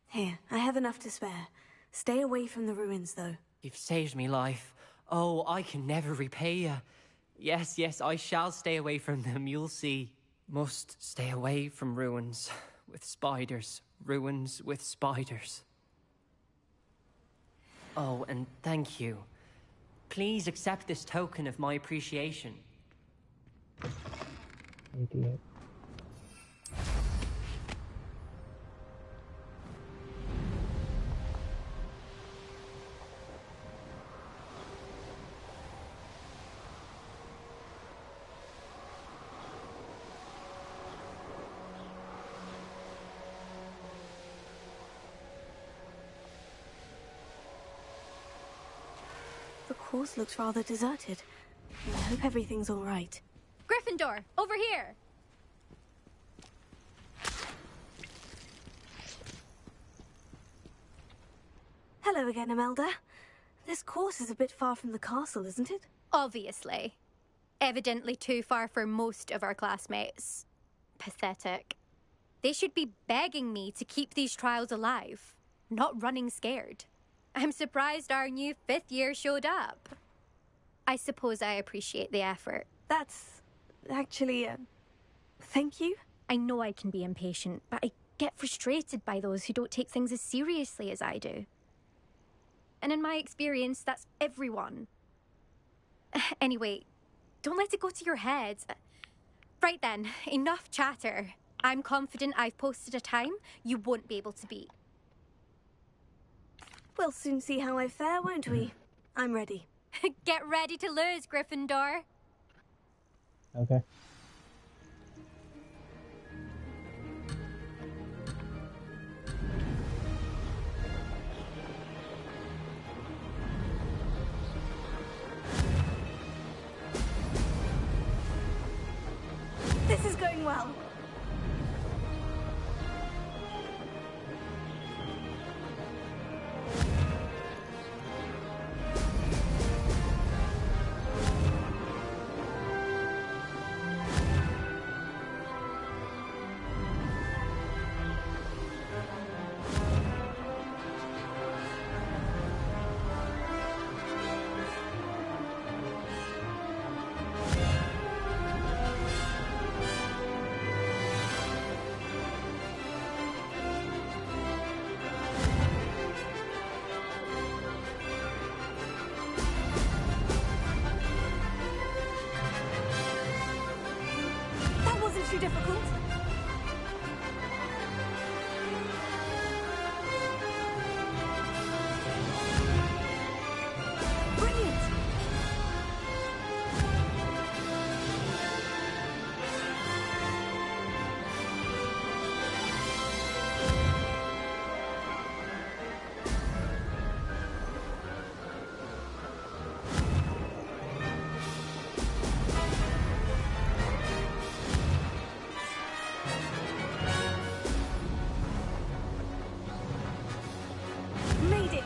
Here, I have enough to spare. Stay away from the ruins, though. You've saved me life. Oh, I can never repay you. Yes, yes, I shall stay away from them, you'll see. Must stay away from ruins with spiders. Ruins with spiders. Oh, and thank you. Please accept this token of my appreciation. Idiot. The course looks rather deserted. I hope everything's all right. Gryffindor, over here! Hello again, Imelda. This course is a bit far from the castle, isn't it? Obviously. Evidently too far for most of our classmates. Pathetic. They should be begging me to keep these trials alive, not running scared. I'm surprised our new 5th year showed up. I suppose I appreciate the effort. That's actually, thank you. I know I can be impatient, but I get frustrated by those who don't take things as seriously as I do. And in my experience, that's everyone. Anyway, don't let it go to your head. Right then, enough chatter. I'm confident I've posted a time you won't be able to beat. We'll soon see how I fare, won't we? I'm ready. Get ready to lose, Gryffindor. Okay. This is going well. Too difficult. Brilliant. Made it!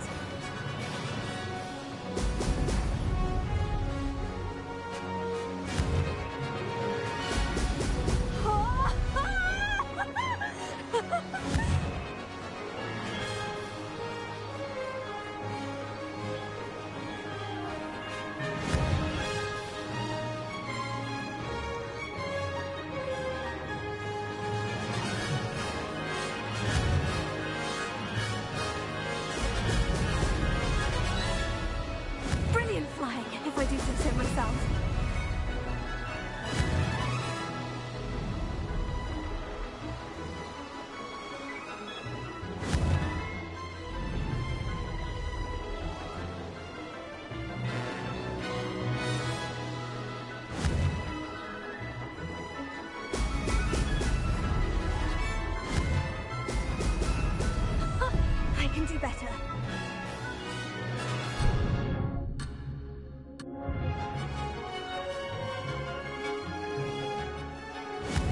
Brilliant flying, if I do say so myself. I can do better.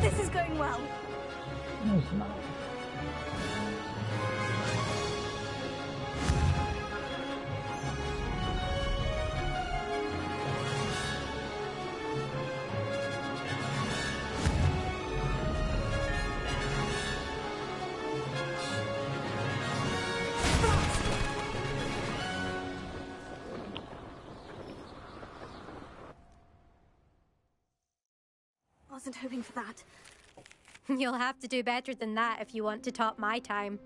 This is going well. No, it's not. Wasn't hoping for that. You'll have to do better than that if you want to top my time.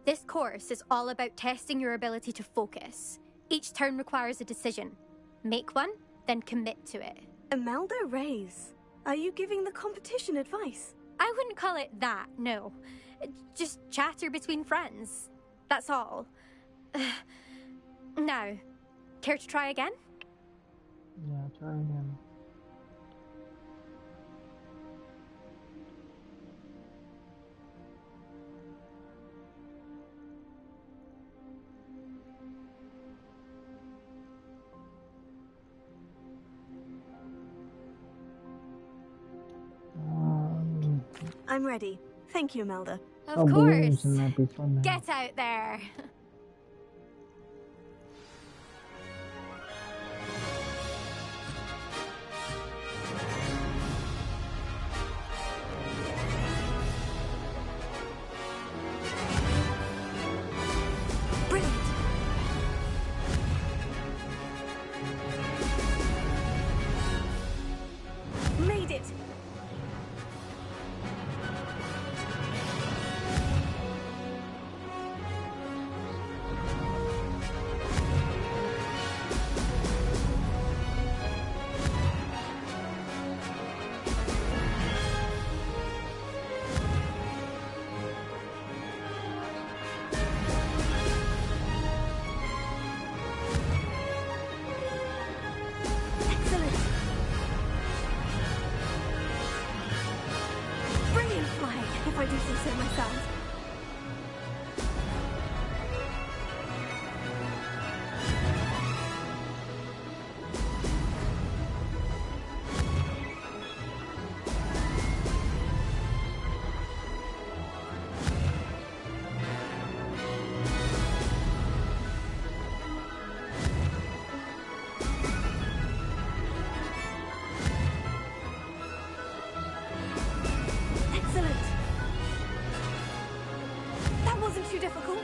This course is all about testing your ability to focus. Each turn requires a decision. Make one, then commit to it. Imelda Reyes, are you giving the competition advice? I wouldn't call it that, no. Just chatter between friends. That's all. Now, care to try again? Yeah, try again. I'm ready. Thank you, Imelda. Of course. That'd be fun. Get out there. Made it! Excellent! Brilliant flying, if I do say so myself. Excellent! That wasn't too difficult.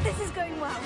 This is going well.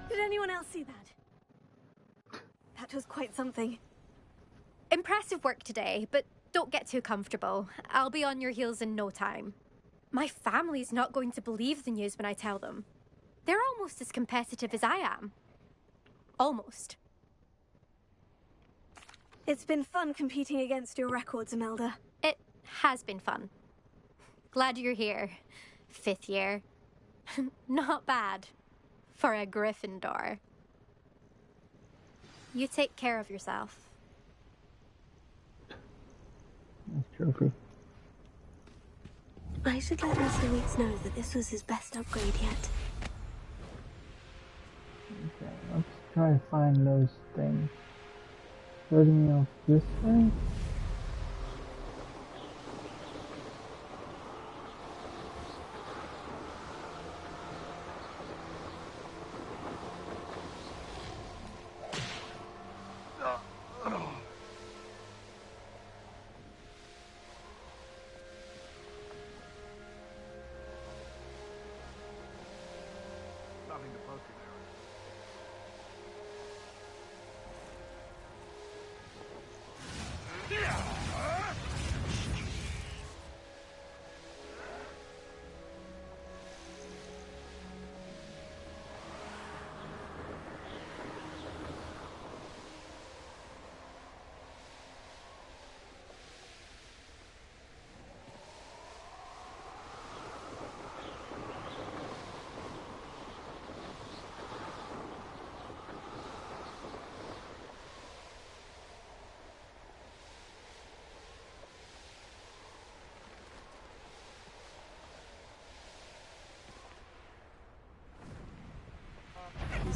Did anyone else see that? That was quite something. Impressive work today, but don't get too comfortable. I'll be on your heels in no time. My family's not going to believe the news when I tell them. They're almost as competitive as I am. Almost. It's been fun competing against your records, Imelda. It has been fun. Glad you're here. 5th year. Not bad. For a Gryffindor. You take care of yourself. Nice trophy. I should let Mr. Weeks know that this was his best upgrade yet. Okay, let's try to find those things. Starting me off this way.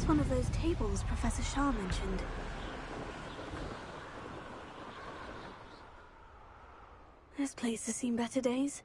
one of those tables Professor Shah mentioned. This place has seen better days.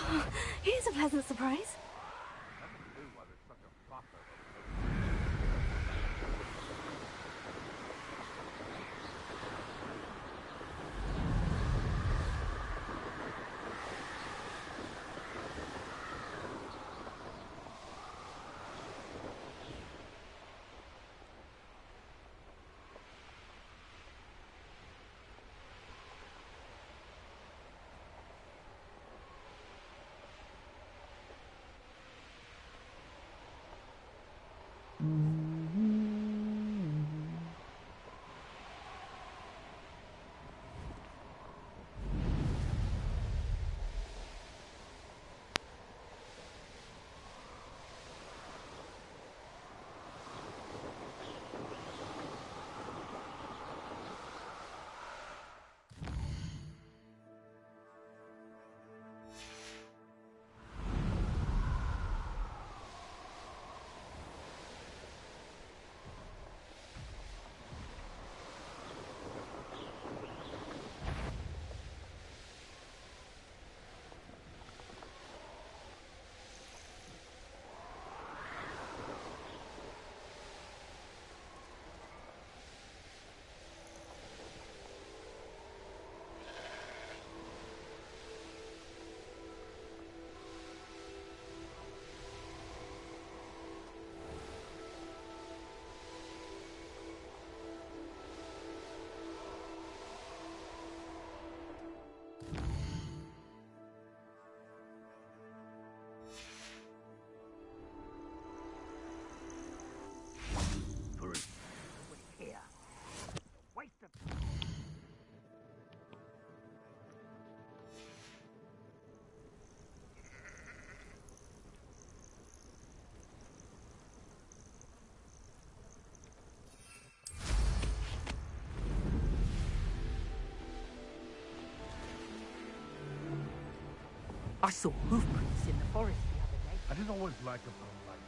Oh, here's a pleasant surprise. I saw hoofprints in the forest the other day. I didn't always like a poem like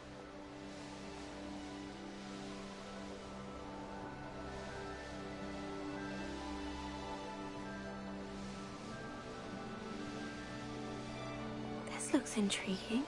This looks intriguing.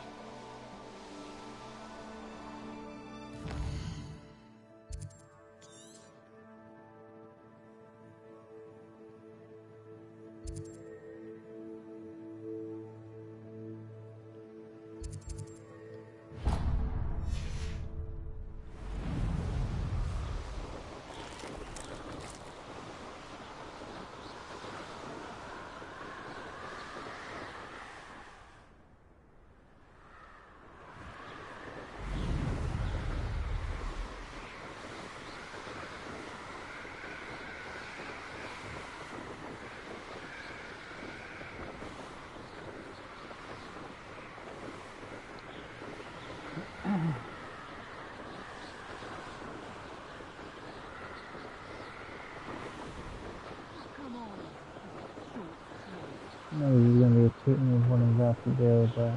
Maybe he's gonna be a tooting with one of his after jail, but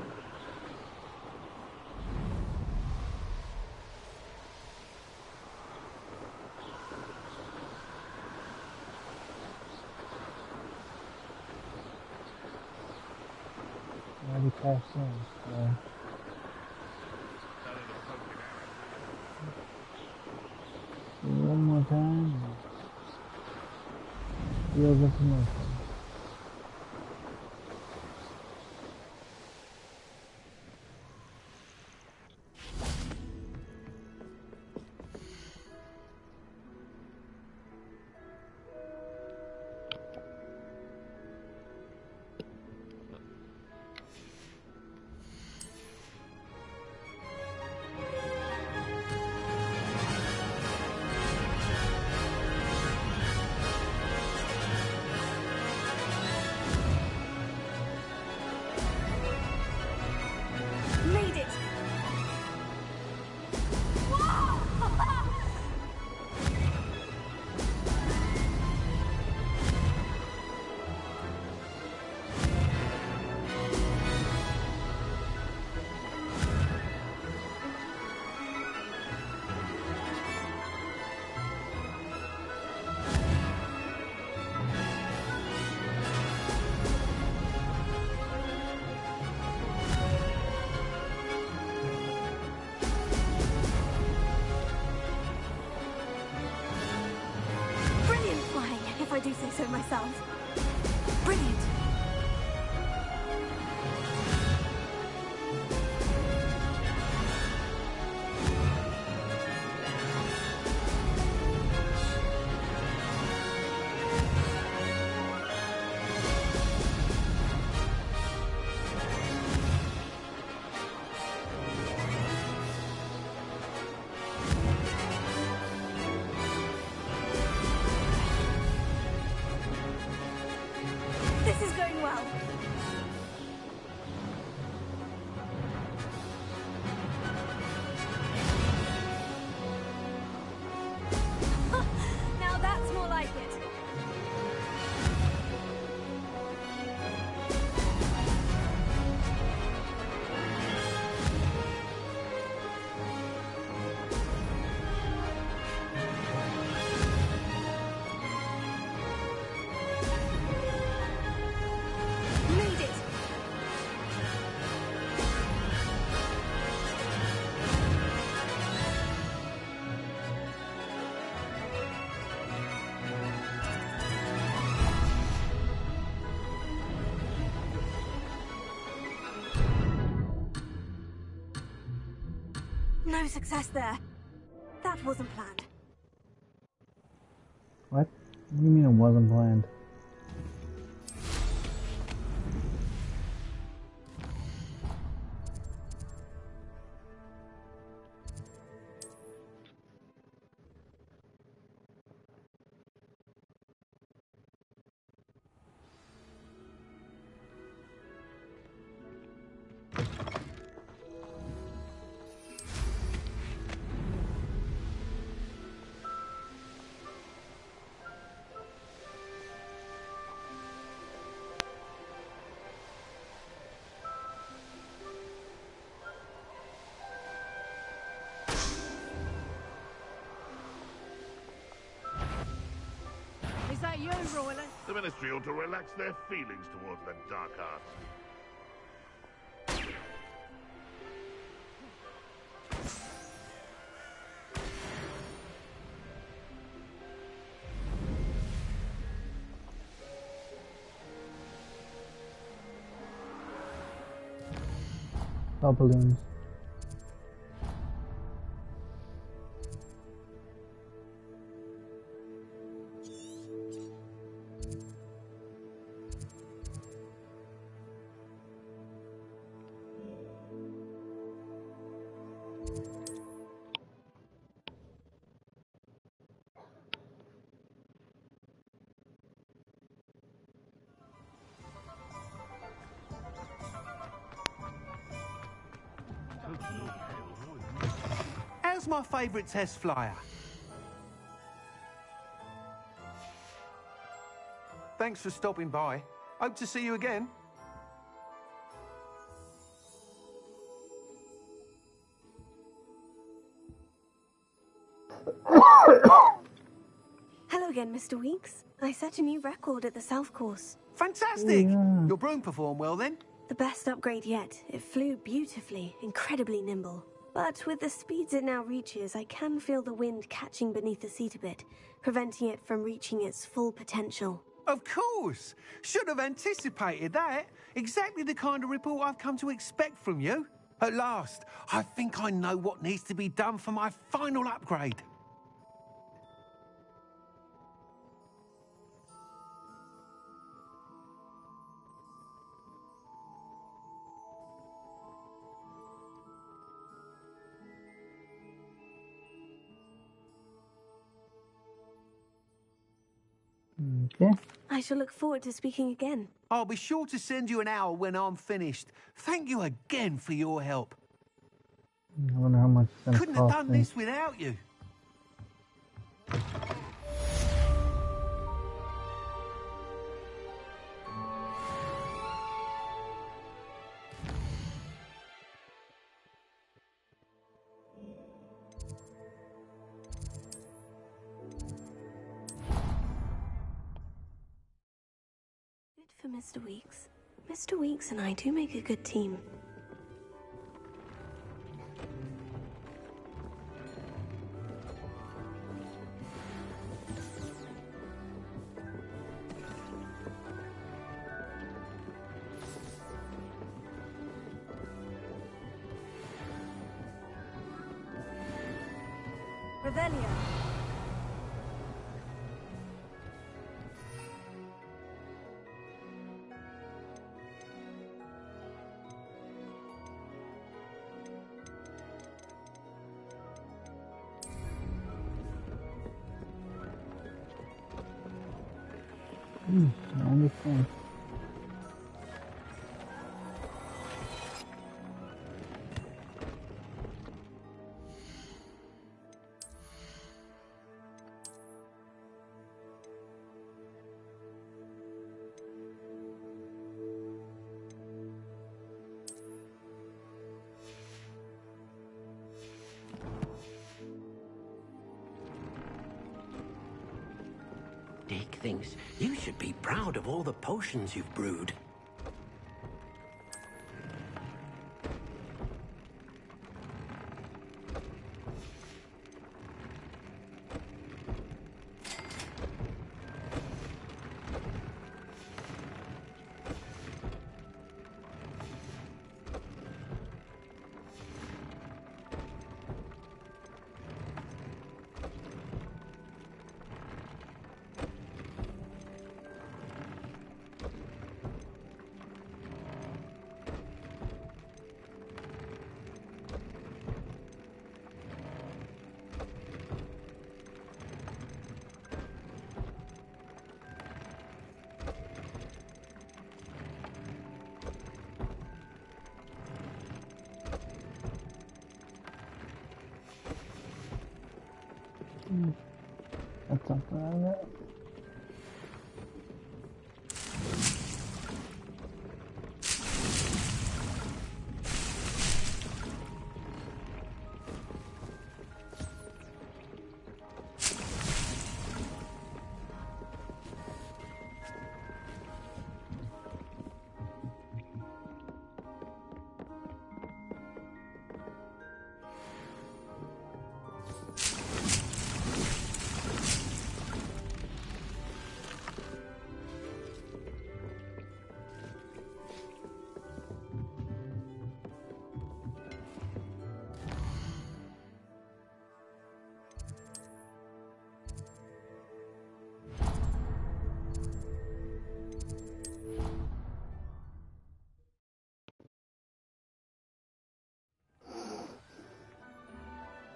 already cashed in, so one more time. Deals of promotion. do say so myself. Brilliant. This is going well. Now that's more like it. Made it. No success there. That wasn't planned. What? What do you mean it wasn't planned? Is that you, Royler? The Ministry ought to relax their feelings towards that dark arts. Oh, balloons. How's my favourite test flyer? Thanks for stopping by. Hope to see you again. Hello again, Mr. Weeks. I set a new record at the South Course. Fantastic! Yeah. Your broom performed well then? The best upgrade yet. It flew beautifully, incredibly nimble. But with the speeds it now reaches, I can feel the wind catching beneath the seat a bit, preventing it from reaching its full potential. Of course! Should have anticipated that. Exactly the kind of report I've come to expect from you. At last, I think I know what needs to be done for my final upgrade. Okay. I shall look forward to speaking again. I'll be sure to send you an hour when I'm finished. Thank you again for your help. I wonder how much it's gonna Couldn't have cost done me. this without you. Good for Mr. Weeks. Mr. Weeks and I do make a good team. Revelio. I understand. Dick thinks you should be proud of all the potions you've brewed. That's something I know.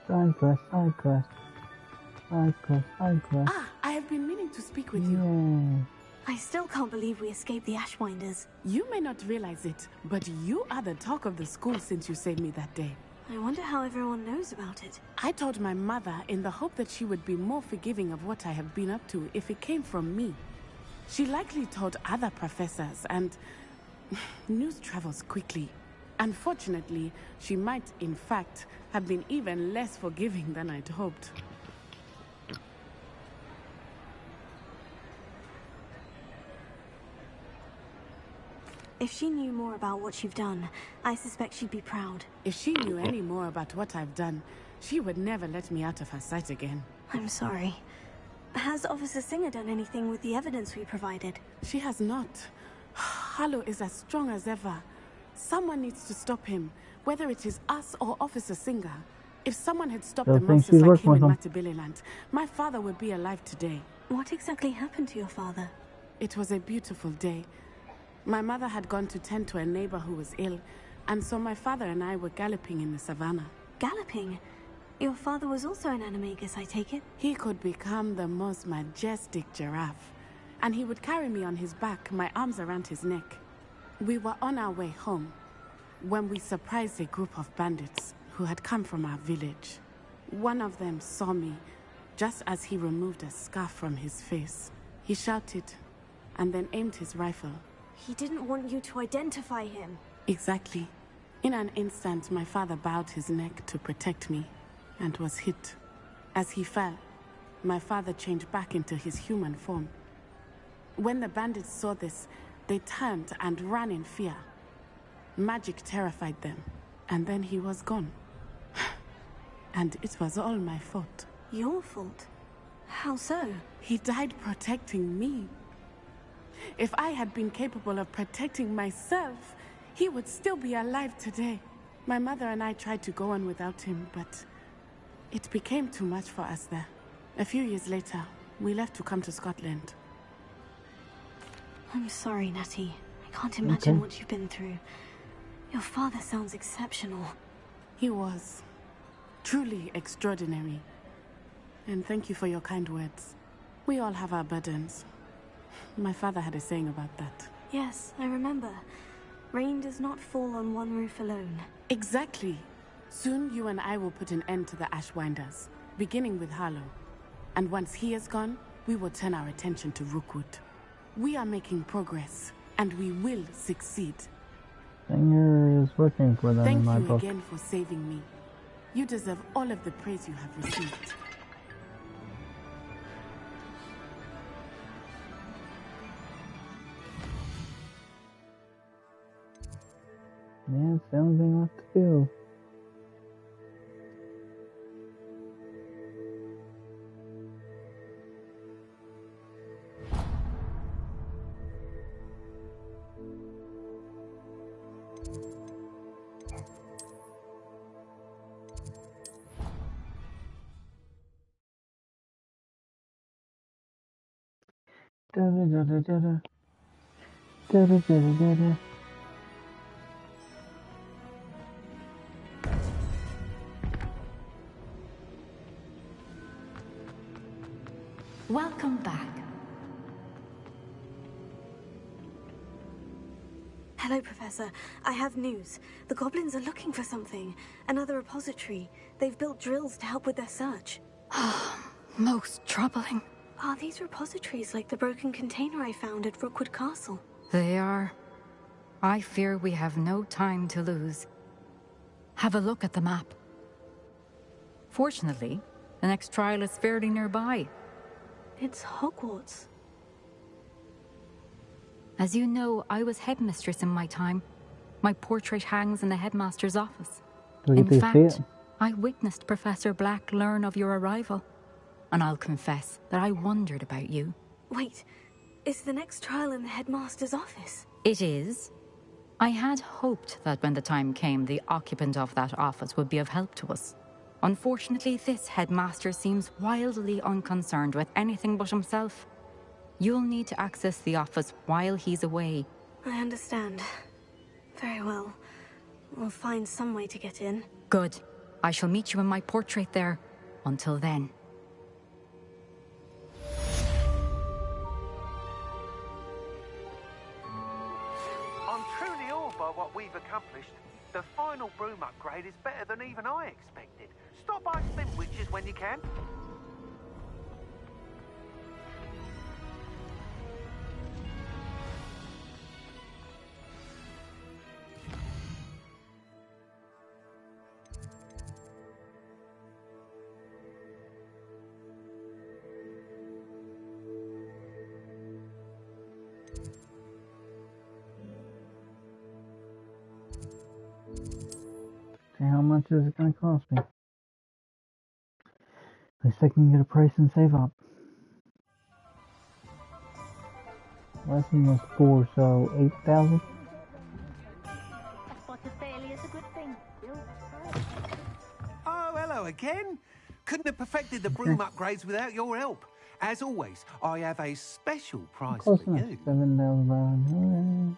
Side quest, side quest. Side quest, side quest. Ah, I have been meaning to speak with you. I still can't believe we escaped the Ashwinders. You may not realize it, but you are the talk of the school since you saved me that day. I wonder how everyone knows about it. I told my mother in the hope that she would be more forgiving of what I have been up to if it came from me. She likely told other professors, and news travels quickly. Unfortunately, she might, in fact, have been even less forgiving than I'd hoped. If she knew more about what you've done, I suspect she'd be proud. If she knew any more about what I've done, she would never let me out of her sight again. I'm sorry. Has Officer Singer done anything with the evidence we provided? She has not. Harlow is as strong as ever. Someone needs to stop him, whether it is us or Officer Singer. If someone had stopped the monsters like him in Matabeleland, my father would be alive today. What exactly happened to your father? It was a beautiful day. My mother had gone to tend to a neighbor who was ill, and so my father and I were galloping in the savannah. Galloping? Your father was also an animagus, I take it? He could become the most majestic giraffe, and he would carry me on his back, my arms around his neck. We were on our way home when we surprised a group of bandits who had come from our village. One of them saw me just as he removed a scarf from his face. He shouted and then aimed his rifle. He didn't want you to identify him. Exactly. In an instant, my father bowed his neck to protect me and was hit. As he fell, my father changed back into his human form. When the bandits saw this, they turned and ran in fear. Magic terrified them, and then he was gone. And it was all my fault. Your fault? How so? He died protecting me. If I had been capable of protecting myself, he would still be alive today. My mother and I tried to go on without him, but It became too much for us there. A few years later, we left to come to Scotland. I'm sorry, Natty. I can't imagine what you've been through. Your father sounds exceptional. He was. Truly extraordinary. And thank you for your kind words. We all have our burdens. My father had a saying about that. Yes, I remember. Rain does not fall on one roof alone. Exactly. Soon you and I will put an end to the Ashwinders, beginning with Harlow. And once he is gone, we will turn our attention to Rookwood. We are making progress, and we will succeed. Singer is working for them in my Thank you book. again for saving me. You deserve all of the praise you have received. Yeah, it's the only thing left to do. Da da da da da da. Da da da da da da. Welcome back. Hello, Professor. I have news. The goblins are looking for something. Another repository. They've built drills to help with their search. Most troubling. Are these repositories like the broken container I found at Rookwood Castle? They are. I fear we have no time to lose. Have a look at the map. Fortunately, the next trial is fairly nearby. It's Hogwarts. As you know, I was headmistress in my time. My portrait hangs in the headmaster's office. Do we In get to see fact, it? I witnessed Professor Black learn of your arrival. And I'll confess that I wondered about you. Wait, is the next trial in the headmaster's office? It is. I had hoped that when the time came, the occupant of that office would be of help to us. Unfortunately, this headmaster seems wildly unconcerned with anything but himself. You'll need to access the office while he's away. I understand. Very well. We'll find some way to get in. Good. I shall meet you in my portrait there. Until then. I'm truly awed by what we've accomplished. The final broom upgrade is better than even I expected. Stop by Spin Witches when you can. See how much is it going to cost me? At least I can get a price and save up. Lesson was 4, so 8,000. What a failure is a good thing. Oh, hello again. Couldn't have perfected the broom upgrades without your help. As always, I have a special prize for Close enough. you. 7,000.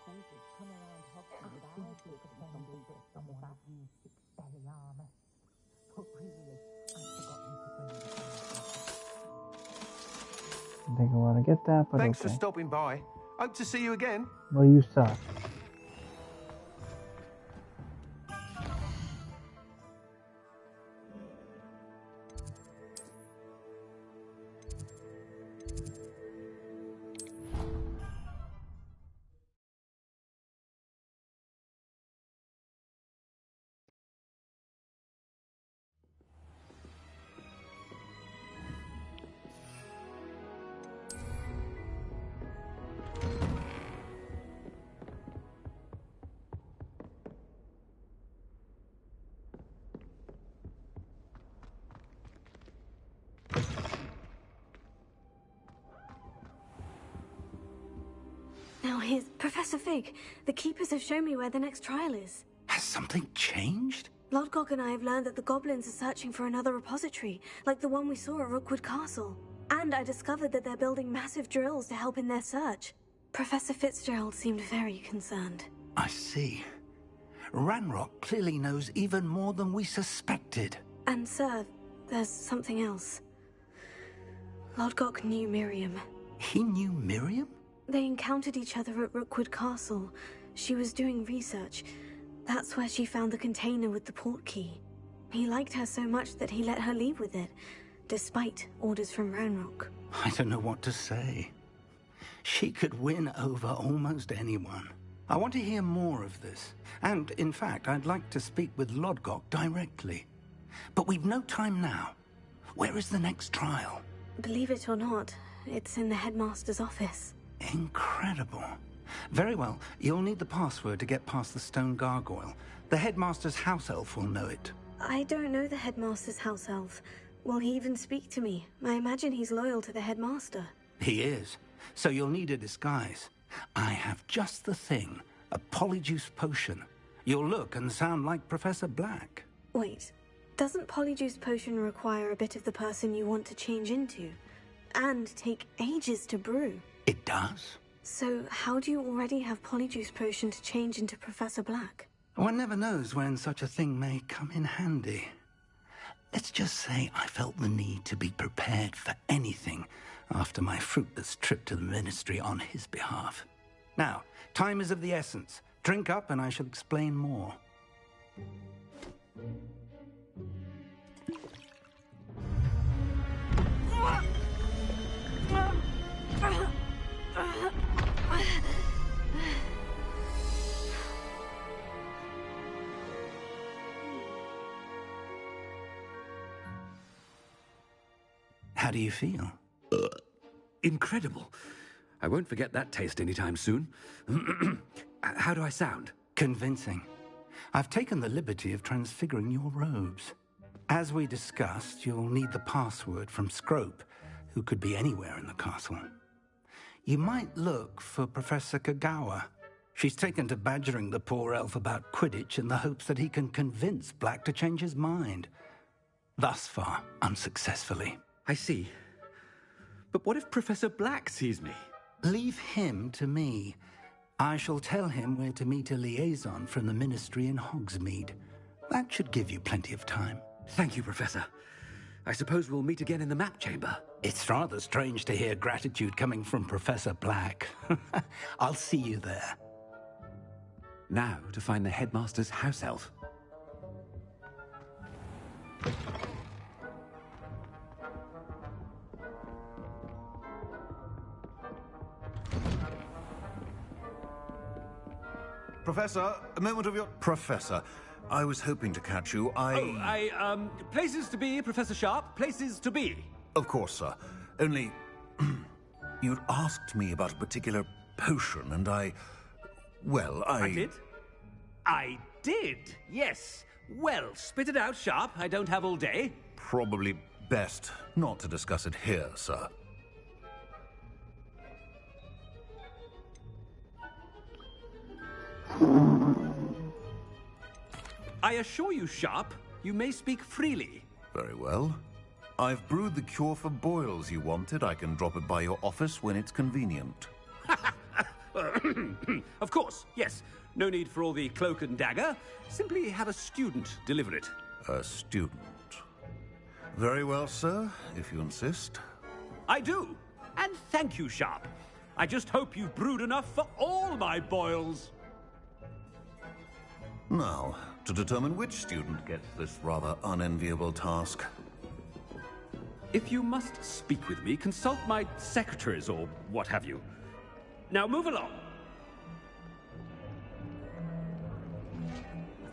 Take a while to get that, but Thanks okay. for stopping by. Hope to see you again. Well, you suck. Now here's Professor Fig. The keepers have shown me where the next trial is. Has something changed? Lodgok and I have learned that the goblins are searching for another repository, like the one we saw at Rookwood Castle. And I discovered that they're building massive drills to help in their search. Professor Fitzgerald seemed very concerned. I see. Ranrock clearly knows even more than we suspected. And sir, there's something else. Lodgok knew Miriam. He knew Miriam? They encountered each other at Rookwood Castle. She was doing research. That's where she found the container with the port key. He liked her so much that he let her leave with it, despite orders from Ranrock. I don't know what to say. She could win over almost anyone. I want to hear more of this. And, in fact, I'd like to speak with Lodgok directly. But we've no time now. Where is the next trial? Believe it or not, it's in the headmaster's office. Incredible. Very well. You'll need the password to get past the stone gargoyle. The headmaster's house elf will know it. I don't know the headmaster's house elf. Will he even speak to me? I imagine he's loyal to the headmaster. He is. So you'll need a disguise. I have just the thing. A polyjuice potion. You'll look and sound like Professor Black. Wait. Doesn't polyjuice potion require a bit of the person you want to change into? And take ages to brew? It does. So how do you already have polyjuice potion to change into Professor Black? One never knows when such a thing may come in handy. Let's just say I felt the need to be prepared for anything after my fruitless trip to the Ministry on his behalf. Now, time is of the essence. Drink up and I shall explain more. How do you feel? Incredible. I won't forget that taste anytime soon. How do I sound? Convincing. I've taken the liberty of transfiguring your robes. As we discussed, you'll need the password from Scrope, who could be anywhere in the castle. You might look for Professor Kagawa. She's taken to badgering the poor elf about Quidditch in the hopes that he can convince Black to change his mind. Thus far, unsuccessfully. I see. But what if Professor Black sees me? Leave him to me. I shall tell him where to meet a liaison from the Ministry in Hogsmeade. That should give you plenty of time. Thank you, Professor. I suppose we'll meet again in the map chamber. It's rather strange to hear gratitude coming from Professor Black. I'll see you there. Now to find the headmaster's house elf. Professor, a moment of your... Professor, I was hoping to catch you. Places to be, Professor Sharp. Places to be. Of course, sir. Only... you'd asked me about a particular potion, and I did? I did, yes. Well, spit it out, Sharp. I don't have all day. Probably best not to discuss it here, sir. I assure you, Sharp, you may speak freely. Very well. I've brewed the cure for boils you wanted. I can drop it by your office when it's convenient. Of course, yes. No need for all the cloak and dagger. Simply have a student deliver it. A student. Very well, sir, if you insist. I do. And thank you, Sharp. I just hope you've brewed enough for all my boils. Now, to determine which student gets this rather unenviable task. If you must speak with me, consult my secretaries or what have you. Now move along.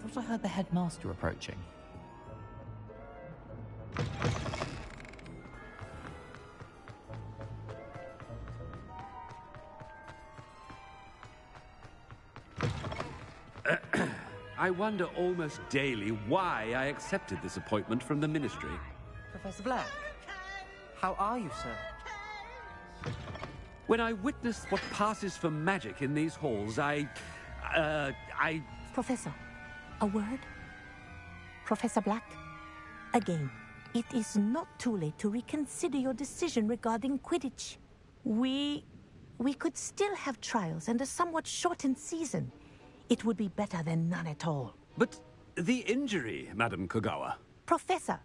I thought I heard the headmaster approaching. I wonder almost daily why I accepted this appointment from the Ministry. Professor Black, how are you, sir? When I witness what passes for magic in these halls, I... Professor, a word? Professor Black. Again, it is not too late to reconsider your decision regarding Quidditch. We could still have trials and a somewhat shortened season. It would be better than none at all. But the injury, Madam Kogawa. Professor,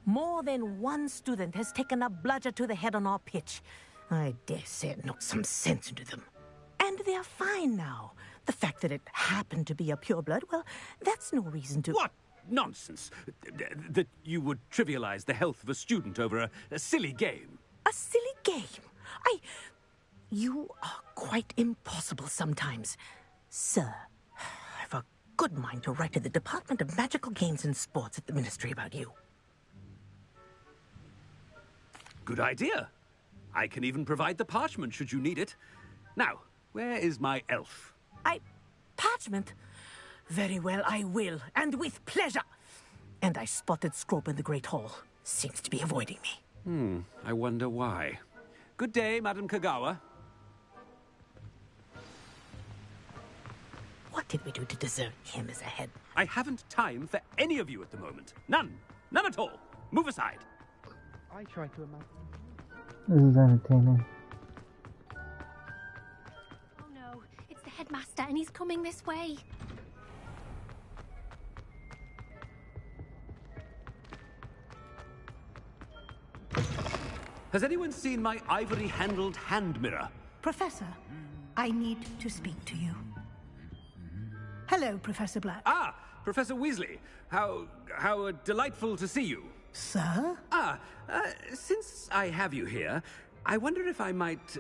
more than one student has taken a bludger to the head on our pitch. I dare say it knocked some sense into them. And they're fine now. The fact that it happened to be a pureblood, well, that's no reason to... What nonsense! That you would trivialize the health of a student over a silly game. A silly game? You are quite impossible sometimes. Sir, I've a good mind to write to the Department of Magical Games and Sports at the Ministry about you. Good idea. I can even provide the parchment should you need it. Now, where is my elf? Parchment? Very well, I will, and with pleasure. And I spotted Scrope in the Great Hall. Seems to be avoiding me. I wonder why. Good day, Madam Kogawa. What did we do to deserve him as a head? I haven't time for any of you at the moment. None. None at all. Move aside. I try to imagine. This is entertaining. Oh no, it's the headmaster and he's coming this way. Has anyone seen my ivory-handled hand mirror? Professor, I need to speak to you. Hello, Professor Black. Ah, Professor Weasley. How delightful to see you. Sir? Since I have you here, I wonder if I might,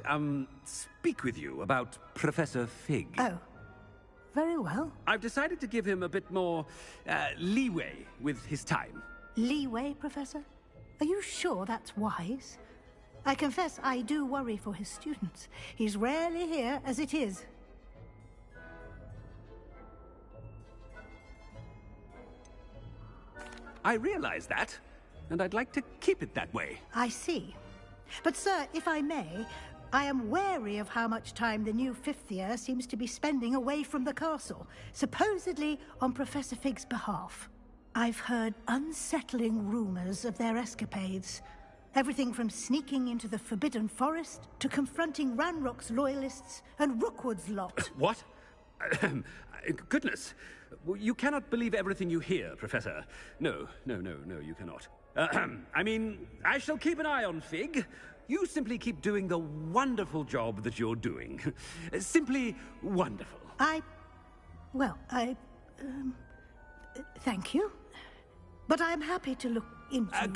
speak with you about Professor Fig. Oh, very well. I've decided to give him a bit more, leeway with his time. Leeway, Professor? Are you sure that's wise? I confess I do worry for his students. He's rarely here as it is. I realize that, and I'd like to keep it that way. I see. But, sir, if I may, I am wary of how much time the new fifth year seems to be spending away from the castle, supposedly on Professor Fig's behalf. I've heard unsettling rumors of their escapades. Everything from sneaking into the Forbidden Forest to confronting Ranrock's loyalists and Rookwood's lot. What? Goodness. You cannot believe everything you hear, Professor. No, you cannot. I mean, I shall keep an eye on Fig. You simply keep doing the wonderful job that you're doing. Simply wonderful. Thank you. But I'm happy to look into...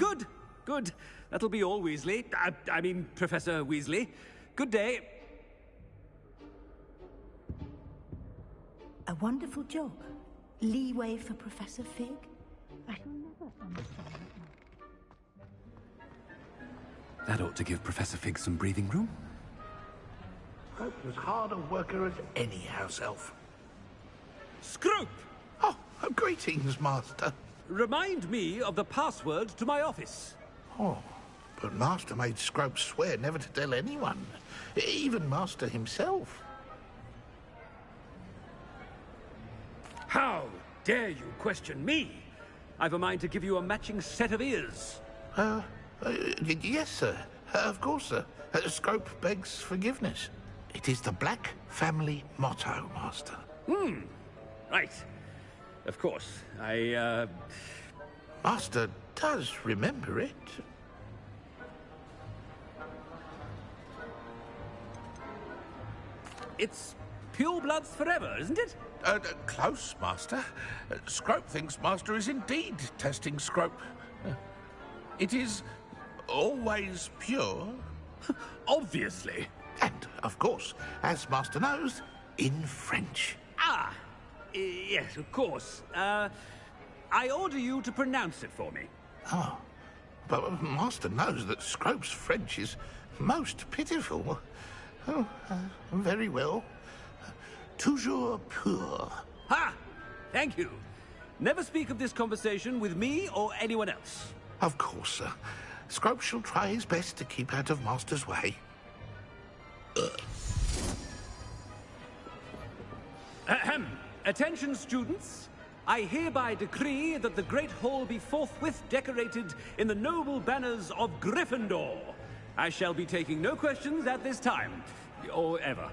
Good. That'll be all, Weasley. I mean, Professor Weasley. Good day. A wonderful job. Leeway for Professor Fig? I shall never understand it. That ought to give Professor Fig some breathing room. Scrope's as hard a worker as any house elf. Scrope! Oh, greetings, Master. Remind me of the password to my office. Oh, but Master made Scrope swear never to tell anyone, even Master himself. How dare you question me? I've a mind to give you a matching set of ears. Yes, sir. Of course, sir. Scrope begs forgiveness. It is the Black family motto, Master. Right. Of course. Master does remember it. It's purebloods forever, isn't it? Close, Master. Scrope thinks Master is indeed testing Scrope. It is always pure. Obviously. And, of course, as Master knows, in French. Yes, of course. I order you to pronounce it for me. Oh, but Master knows that Scrope's French is most pitiful. Oh, very well. Toujours pur. Ha! Thank you. Never speak of this conversation with me or anyone else. Of course, sir. Scrope shall try his best to keep out of Master's way. Ahem. Attention, students. I hereby decree that the Great Hall be forthwith decorated in the noble banners of Gryffindor. I shall be taking no questions at this time, or ever.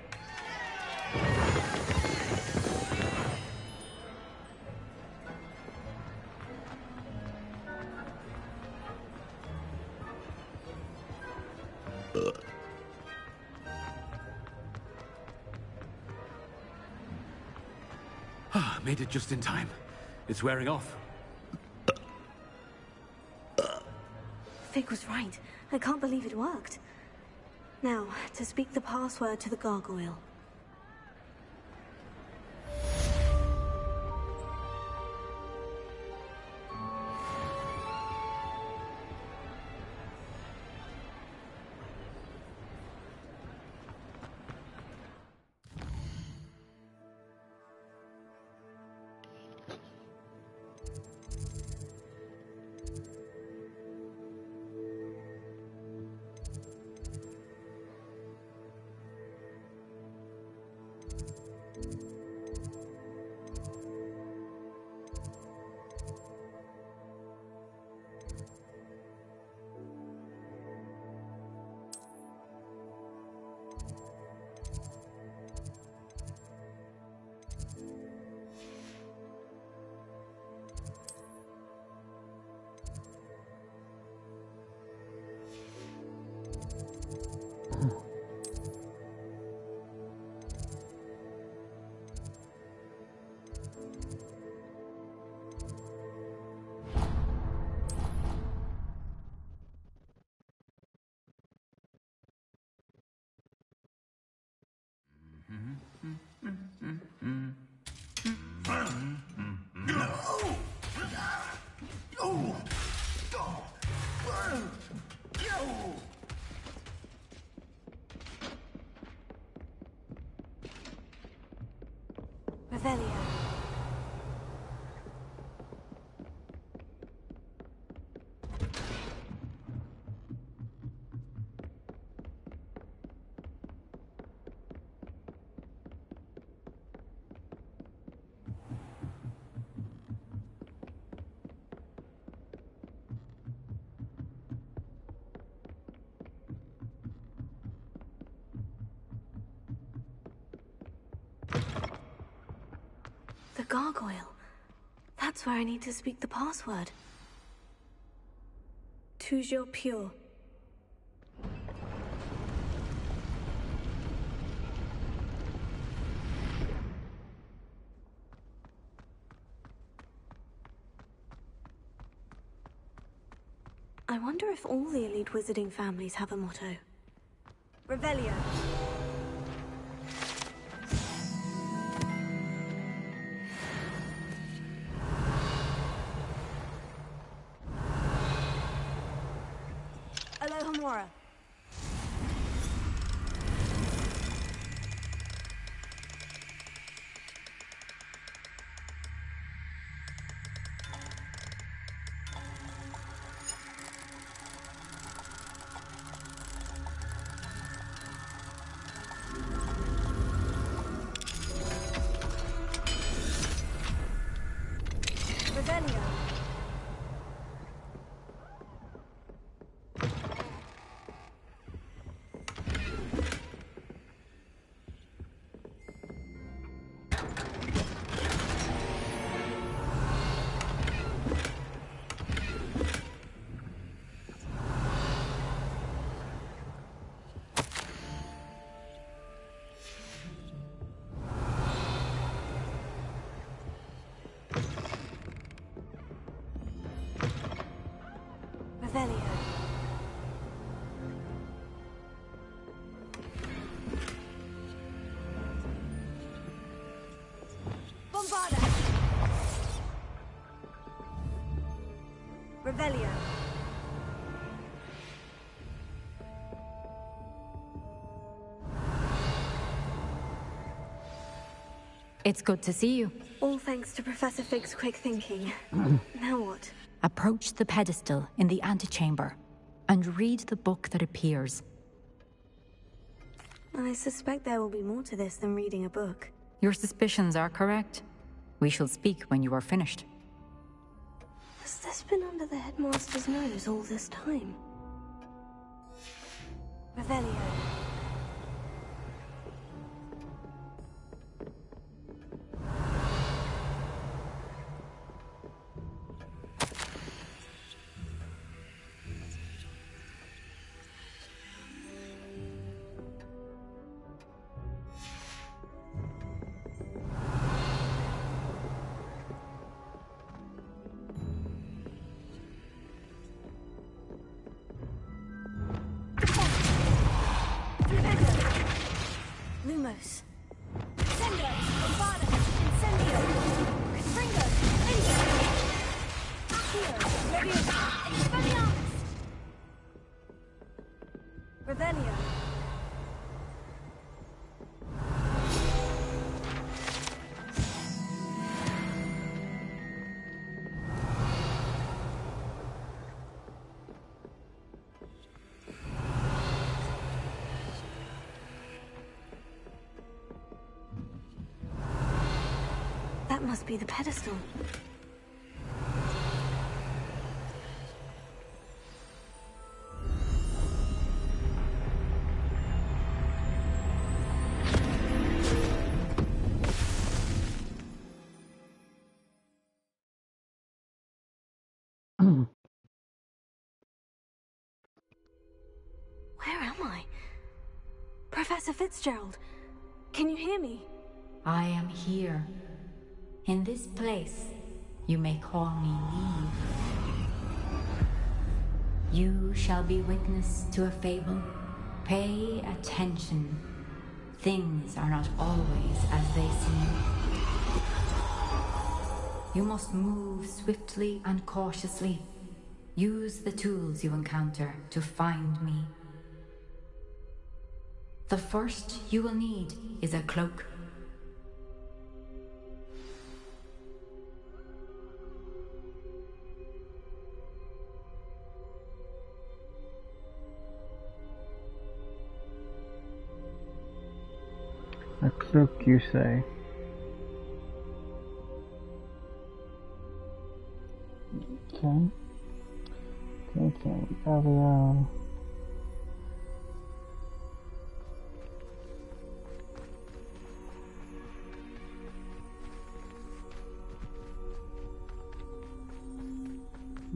Made it just in time. It's wearing off. Fig was right. I can't believe it worked. Now, to speak the password to the gargoyle. Revelio. The gargoyle. That's where I need to speak the password. Toujours pure. I wonder if all the elite wizarding families have a motto. Revelio. Alohomora. Revelio. Revelio. Bombarda. Revelio. It's good to see you. All thanks to Professor Fig's quick thinking. Now what? Approach the pedestal in the antechamber and read the book that appears. I suspect there will be more to this than reading a book. Your suspicions are correct. We shall speak when you are finished. Has this been under the headmaster's nose all this time? Revelio. Lumos. Sendo, Bombada, Incendio. Fringo, Incendio. Accio, Leviosa, Expelliarmus. Revelio. That must be the pedestal. Where am I? Professor Fitzgerald, can you hear me? I am here. In this place, you may call me Neve. You shall be witness to a fable. Pay attention. Things are not always as they seem. You must move swiftly and cautiously. Use the tools you encounter to find me. The first you will need is a cloak. A cloak, you say? Okay. Okay, probably,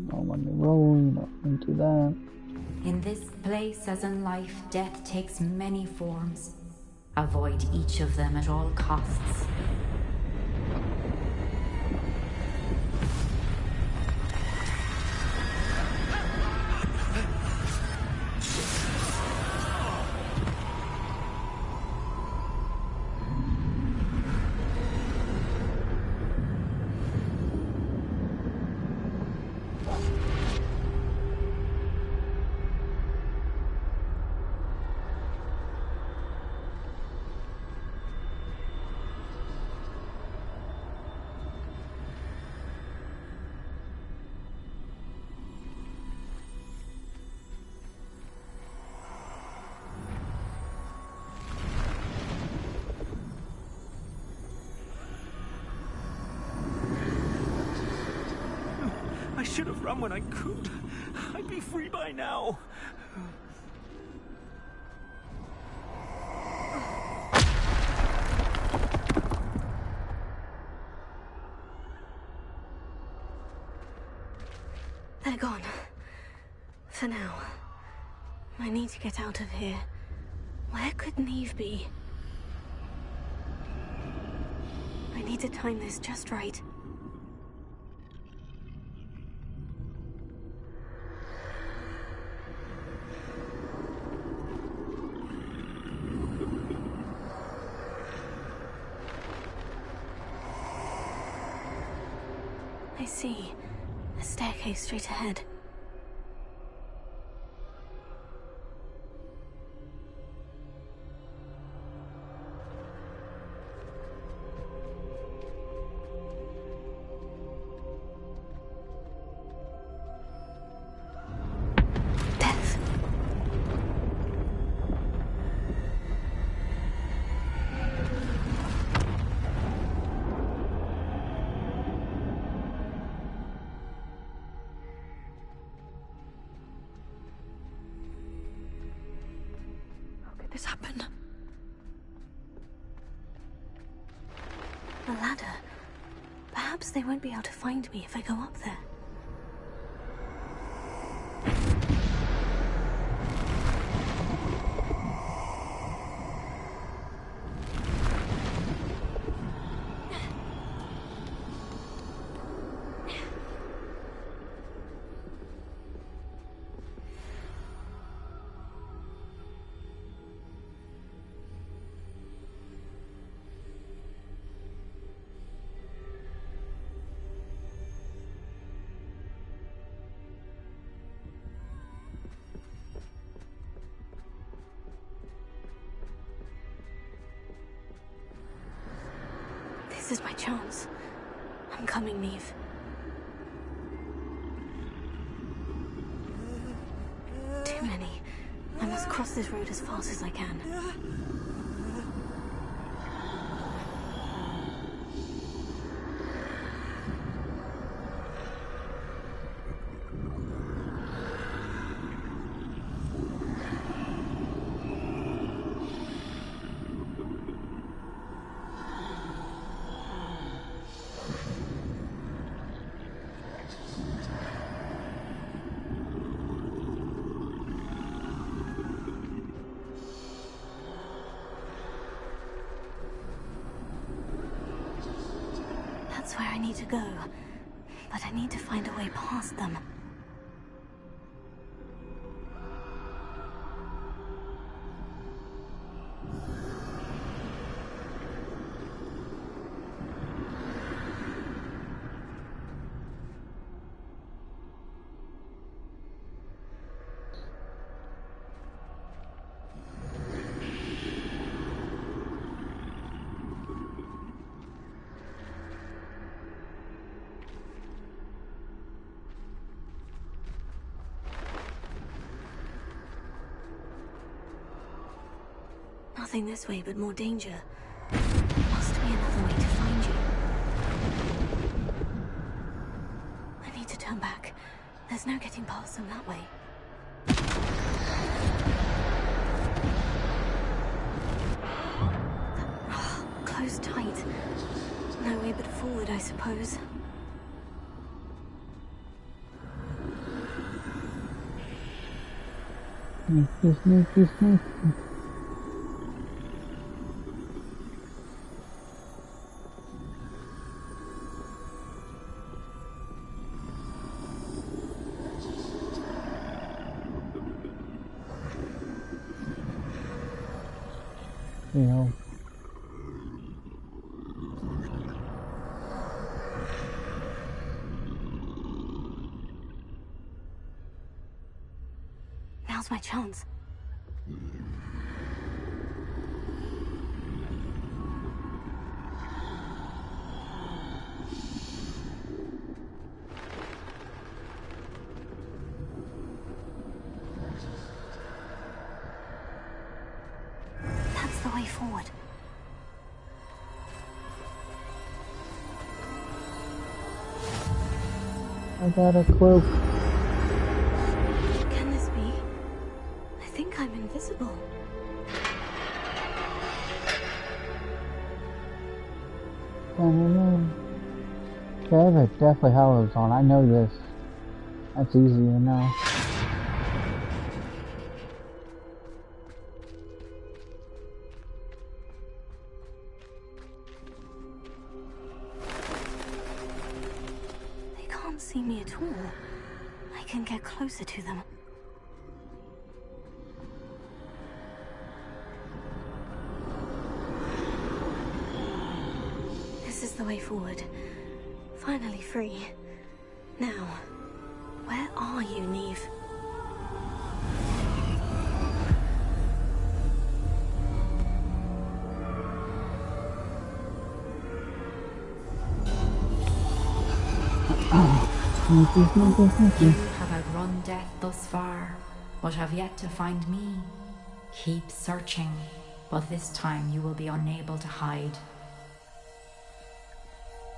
don't want to roll, you don't want to do that. In this place, as in life, death takes many forms. Avoid each of them at all costs. I should have run when I could. I'd be free by now. They're gone. For now. I need to get out of here. Where could Neve be? I need to time this just right. I see. A staircase straight ahead. this happen? A ladder. Perhaps they won't be able to find me if I go up there. This is my chance. I'm coming, Neve. Too many. I must cross this road as fast as I can. That's where I need to go, but I need to find a way past them. Nothing this way, but more danger. Must be another way to find you. I need to turn back. There's no getting past them that way. Closed tight. No way but forward, I suppose. Sneaky. You know. Now's my chance. That's the way forward. I got a cloak. Can this be? I think I'm invisible. Okay, but definitely Hollow's on. I know this. That's easy to know. They can't see me at all. I can get closer to them. This is the way forward. Finally free. Now, where are you, Neve? You have outrun death thus far, but have yet to find me. Keep searching, but this time you will be unable to hide.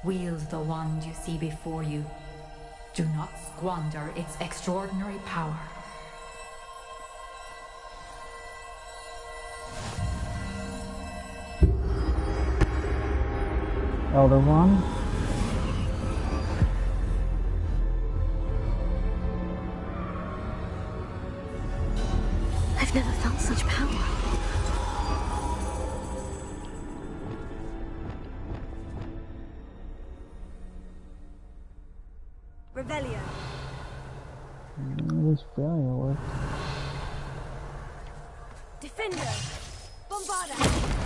Wield the wand you see before you. Do not squander its extraordinary power. Elder One. I've never felt such power. Revelio. This failure worked. Defender. Bombarda.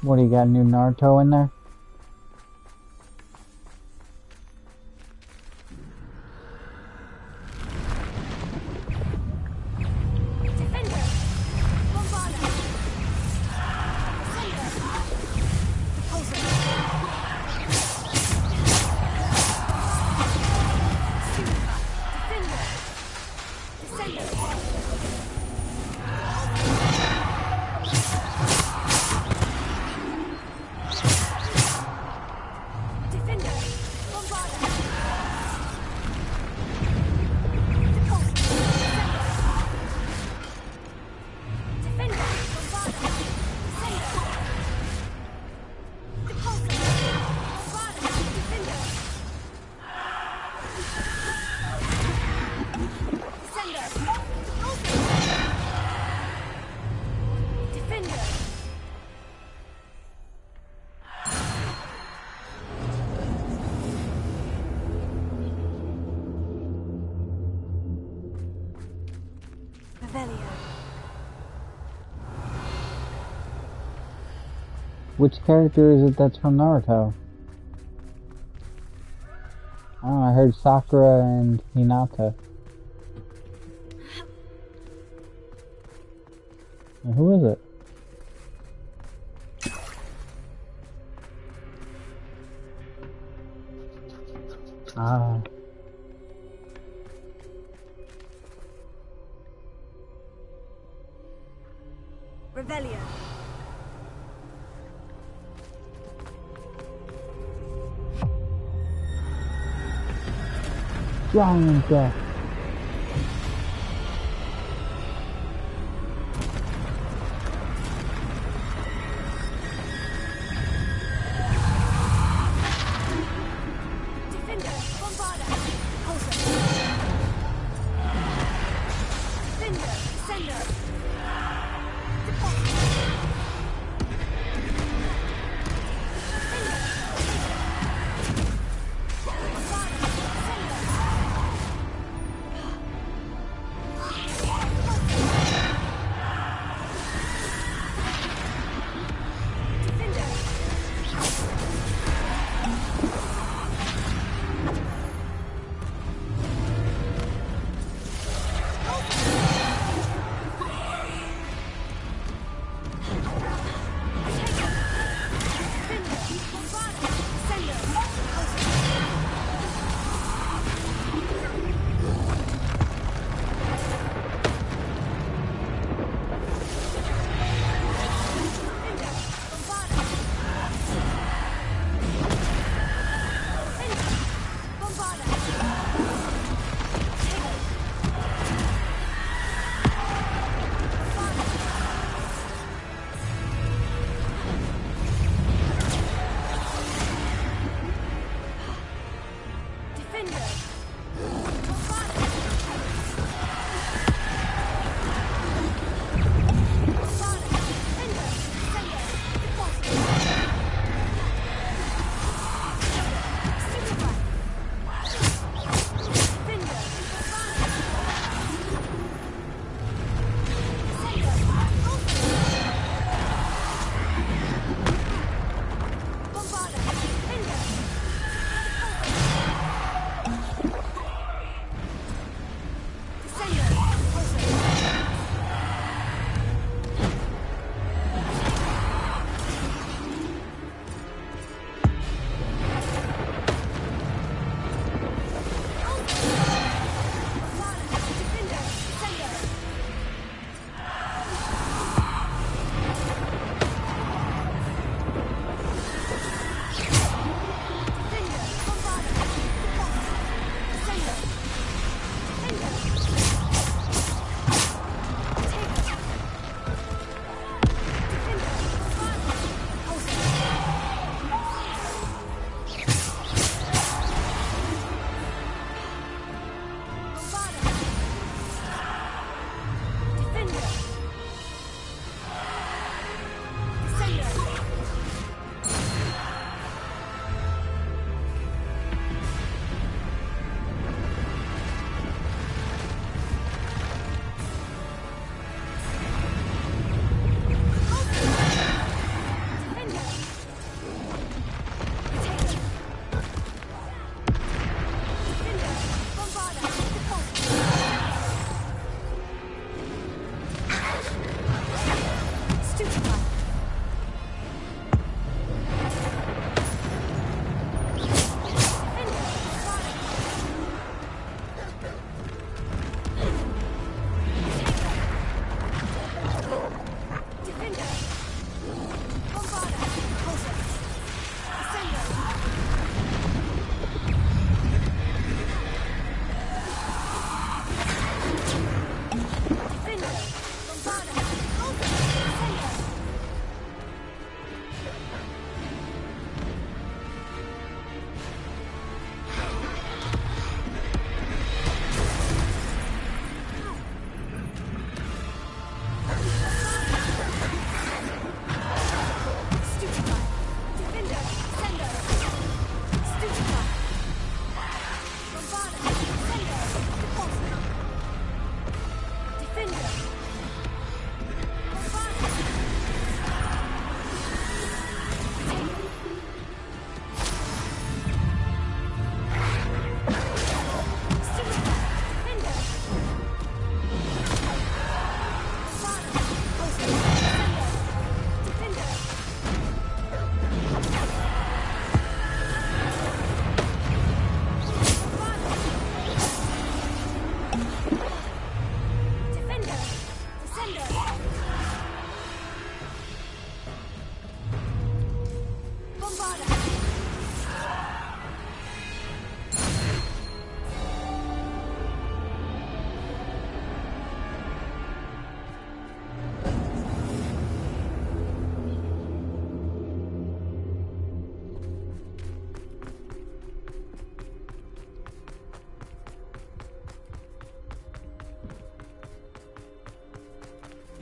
What do you got, new Naruto in there? Which character is it that's from Naruto? Oh, I heard Sakura and Hinata. Now, who is it? Ah. Revelio. Giant death.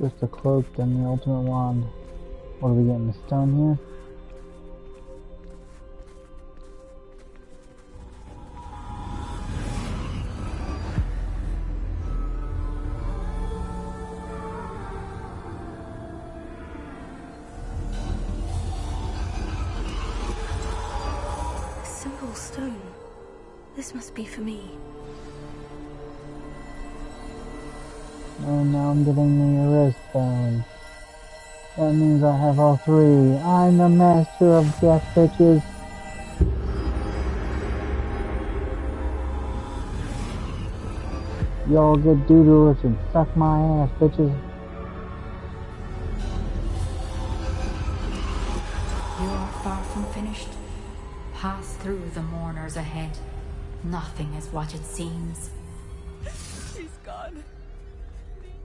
Just a cloak and the ultimate wand. What are we getting, the stone here? A simple stone. This must be for me. And now I'm getting the arrest stone. That means I have all three. I'm the master of death, bitches. Y'all get doodles and suck my ass, bitches. You are far from finished. Pass through the mourners ahead. Nothing is what it seems. She's gone.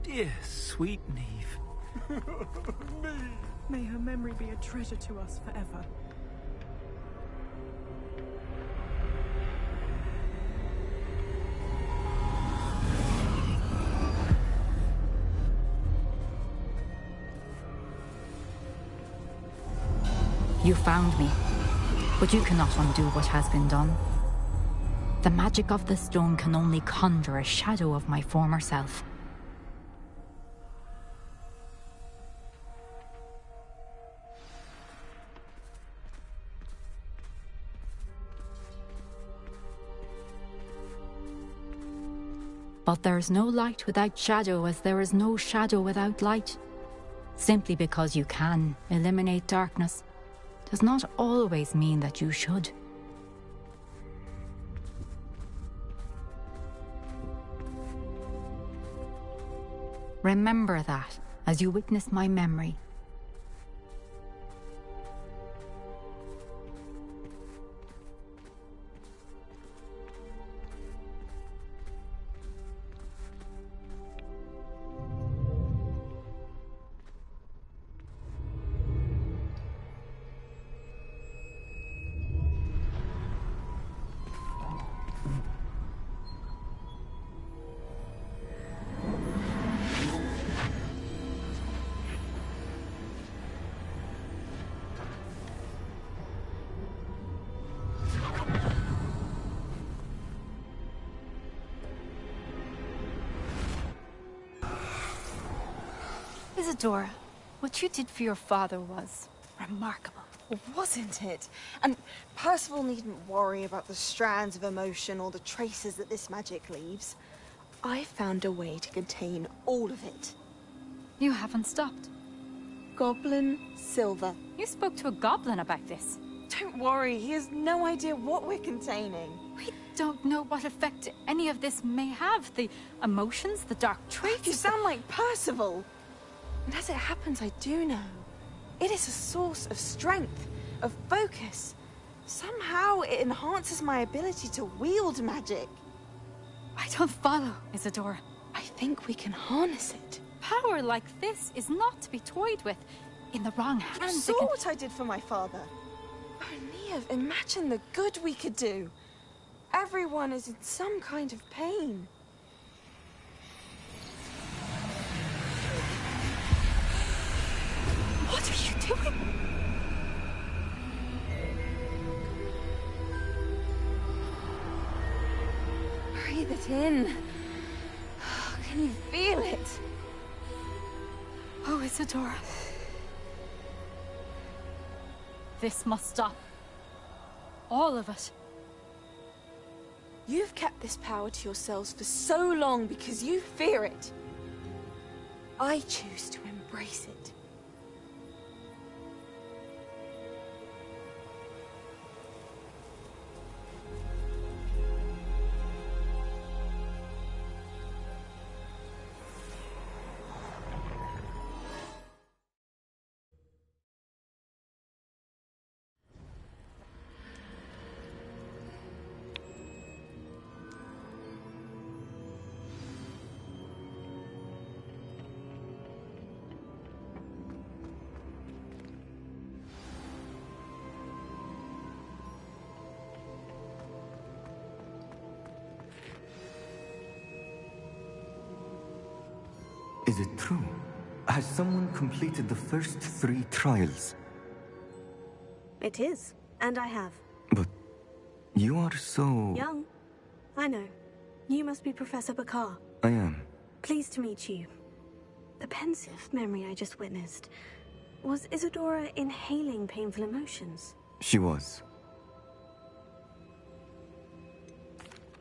Dear sweet Neve. May her memory be a treasure to us forever. You found me, but you cannot undo what has been done. The magic of the stone can only conjure a shadow of my former self. But there is no light without shadow, as there is no shadow without light. Simply because you can eliminate darkness does not always mean that you should. Remember that as you witness my memory. Isadora, what you did for your father was remarkable. Wasn't it? And Percival needn't worry about the strands of emotion or the traces that this magic leaves. I found a way to contain all of it. You haven't stopped. Goblin Silver. You spoke to a goblin about this. Don't worry, he has no idea what we're containing. We don't know what effect any of this may have. The emotions, the dark traits. You sound like Percival. And as it happens, I do know. It is a source of strength, of focus. Somehow it enhances my ability to wield magic. I don't follow, Isadora. I think we can harness it. Power like this is not to be toyed with. In the wrong hands, You saw what I did for my father. Oh, Neve, imagine the good we could do. Everyone is in some kind of pain. What are you doing? Breathe it in. Can you feel it? Oh, Isadora. This must stop. All of it. You've kept this power to yourselves for so long because you fear it. I choose to embrace it. Is it true? Has someone completed the first 3 trials? It is, and I have. But you are so... Young. I know. You must be Professor Bakar. I am. Pleased to meet you. The pensive memory I just witnessed. Was Isadora inhaling painful emotions? She was.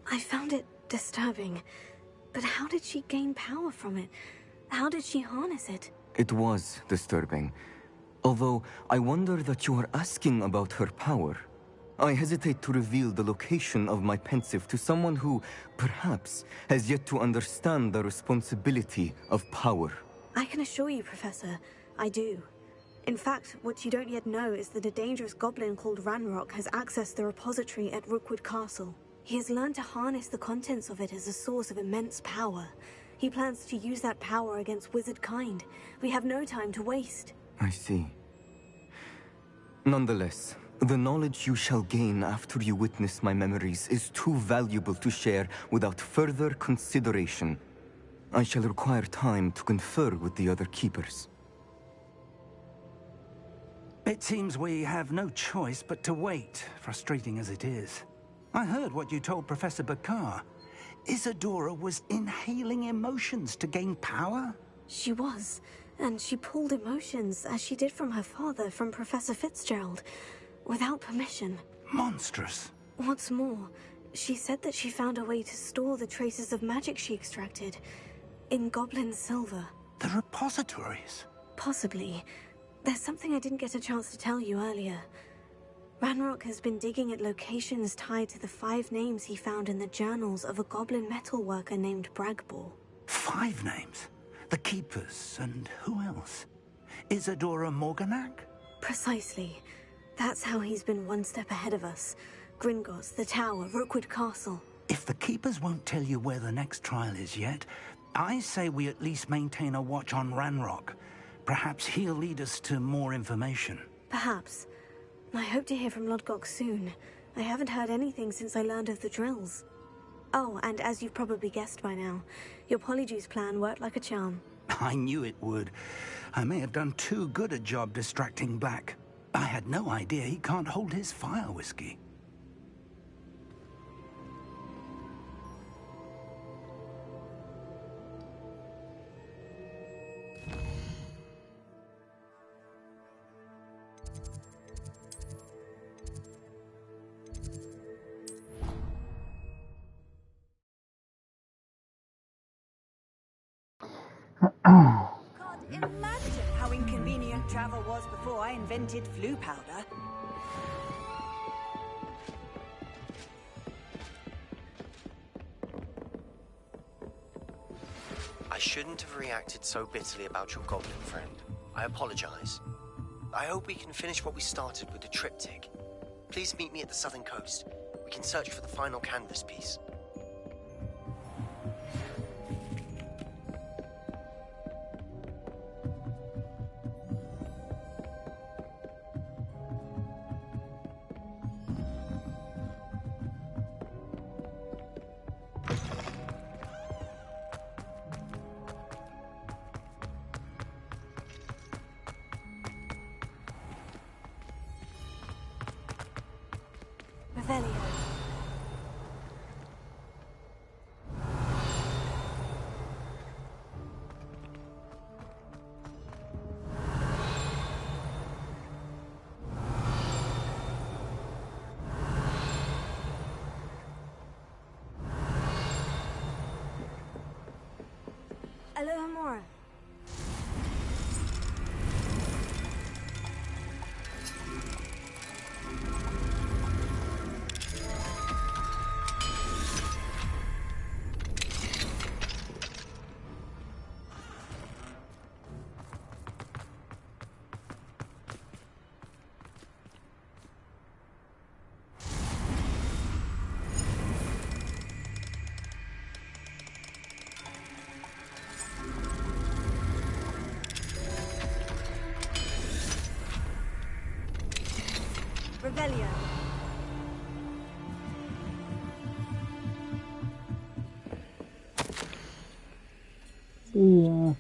I found it disturbing. But how did she gain power from it? How did she harness it? It was disturbing. Although, I wonder that you are asking about her power. I hesitate to reveal the location of my pensive to someone who, perhaps, has yet to understand the responsibility of power. I can assure you, Professor, I do. In fact, what you don't yet know is that a dangerous goblin called Ranrock has accessed the repository at Rookwood Castle. He has learned to harness the contents of it as a source of immense power. He plans to use that power against wizard kind. We have no time to waste. I see. Nonetheless, the knowledge you shall gain after you witness my memories is too valuable to share without further consideration. I shall require time to confer with the other keepers. It seems we have no choice but to wait, frustrating as it is. I heard what you told Professor Bakar. Isadora was inhaling emotions to gain power? She was, and she pulled emotions, as she did from her father, from Professor Fitzgerald, without permission. Monstrous. What's more, she said that she found a way to store the traces of magic she extracted in goblin silver. The repositories? Possibly. There's something I didn't get a chance to tell you earlier. Ranrock has been digging at locations tied to the 5 names he found in the journals of a goblin metalworker named Bragbor. 5 names? The Keepers, and who else? Isadora Morganac? Precisely. That's how he's been one step ahead of us. Gringotts, the Tower, Rookwood Castle. If the Keepers won't tell you where the next trial is yet, I say we at least maintain a watch on Ranrock. Perhaps he'll lead us to more information. Perhaps. I hope to hear from Lodgok soon. I haven't heard anything since I learned of the drills. Oh, and as you've probably guessed by now, your Polyjuice plan worked like a charm. I knew it would. I may have done too good a job distracting Black. I had no idea he can't hold his fire whiskey. Imagine how inconvenient travel was before I invented flu powder. I shouldn't have reacted so bitterly about your goblin friend. I apologize. I hope we can finish what we started with the triptych. Please meet me at the southern coast. We can search for the final canvas piece. Alohomora. Rebellion. See ya.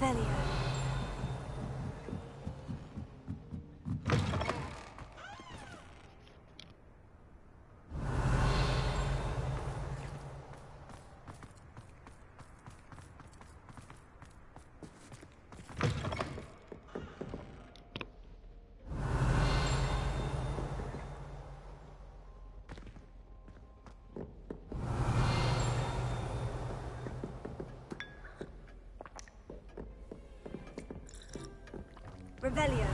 Revelio. Revelio.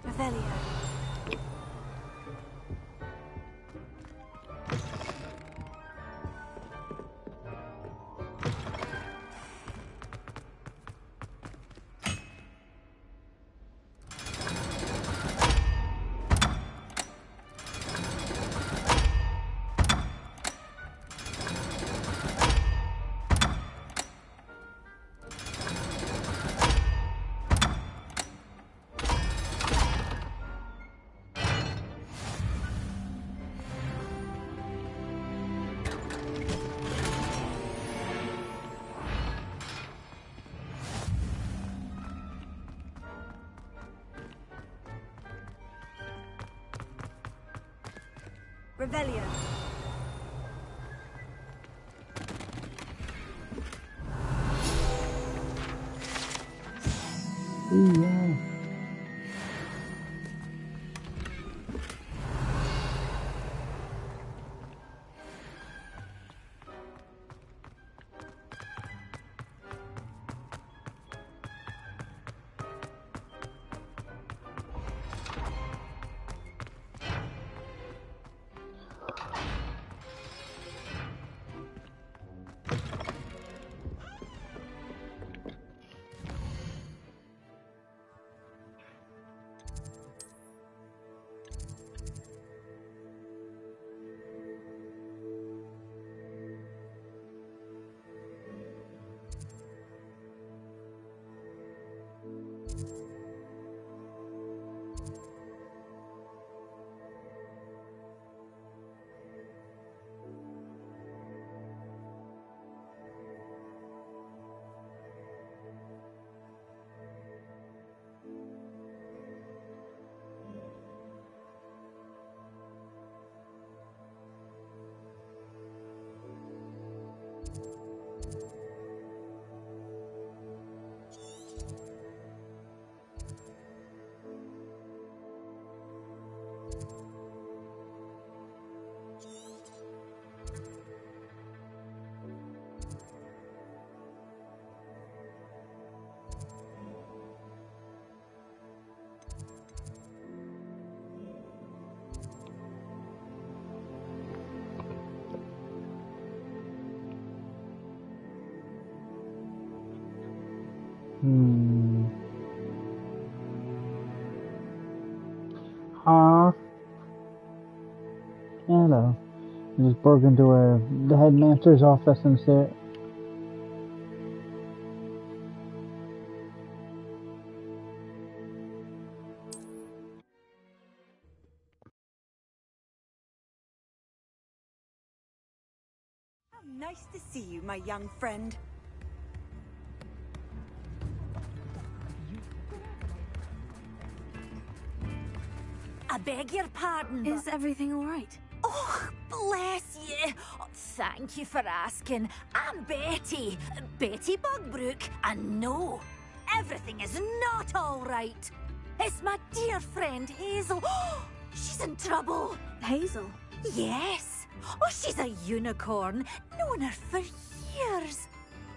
Revelio. Revelio. Yeah. Huh? Hello. I just broke into the headmaster's office and said, How nice to see you, my young friend. I beg your pardon. Is everything all right? Oh, bless you. Oh, thank you for asking. I'm Betty. Betty Bugbrook. And no, everything is not all right. It's my dear friend Hazel. She's in trouble. Hazel? Yes. Oh, she's a unicorn. Known her for years.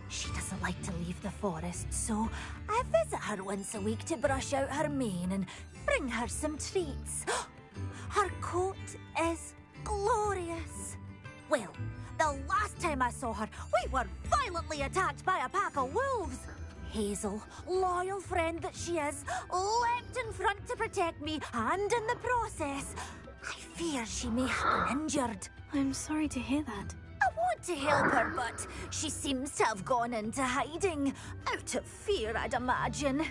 She doesn't like to leave the forest, so I visit her once a week to brush out her mane and bring her some treats. Her coat is glorious. Well, the last time I saw her, we were violently attacked by a pack of wolves. Hazel, loyal friend that she is, leapt in front to protect me, and in the process, I fear she may have been injured. I'm sorry to hear that. I want to help her, but she seems to have gone into hiding. Out of fear, I'd imagine.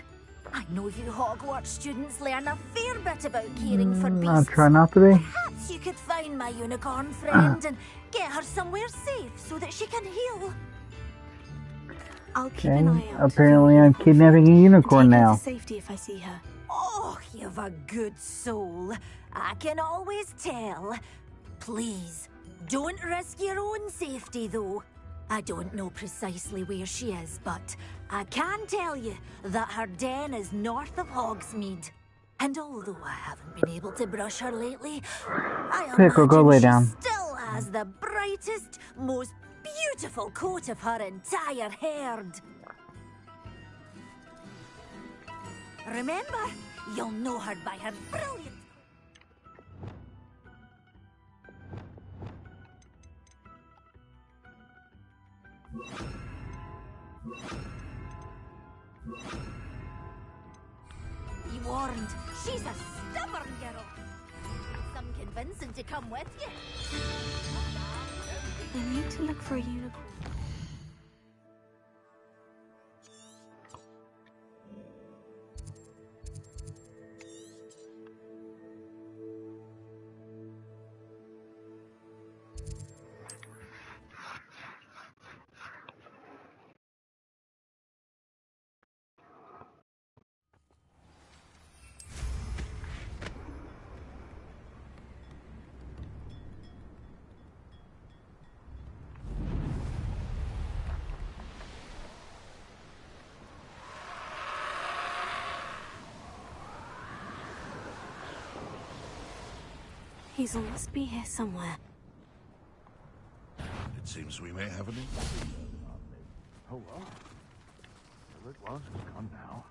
I know you Hogwarts students learn a fair bit about caring for beasts. I'll try not to be. Perhaps you could find my unicorn friend and get her somewhere safe so that she can heal. I'll keep an eye out. Apparently I'm kidnapping a unicorn Take her now. to safety if I see her. Oh, you've a good soul. I can always tell. Please, don't risk your own safety, though. I don't know precisely where she is, but I can tell you that her den is north of Hogsmeade. And although I haven't been able to brush her lately, I Pickle, go lay imagine down. she still has the brightest, most beautiful coat of her entire herd. Remember, you'll know her by her brilliant... Be warned, she's a stubborn girl. Some convincing to come with you. I need to look for a unicorn. Hazel must be here somewhere. It seems we may have an... Oh well. Whoever it was is gone now.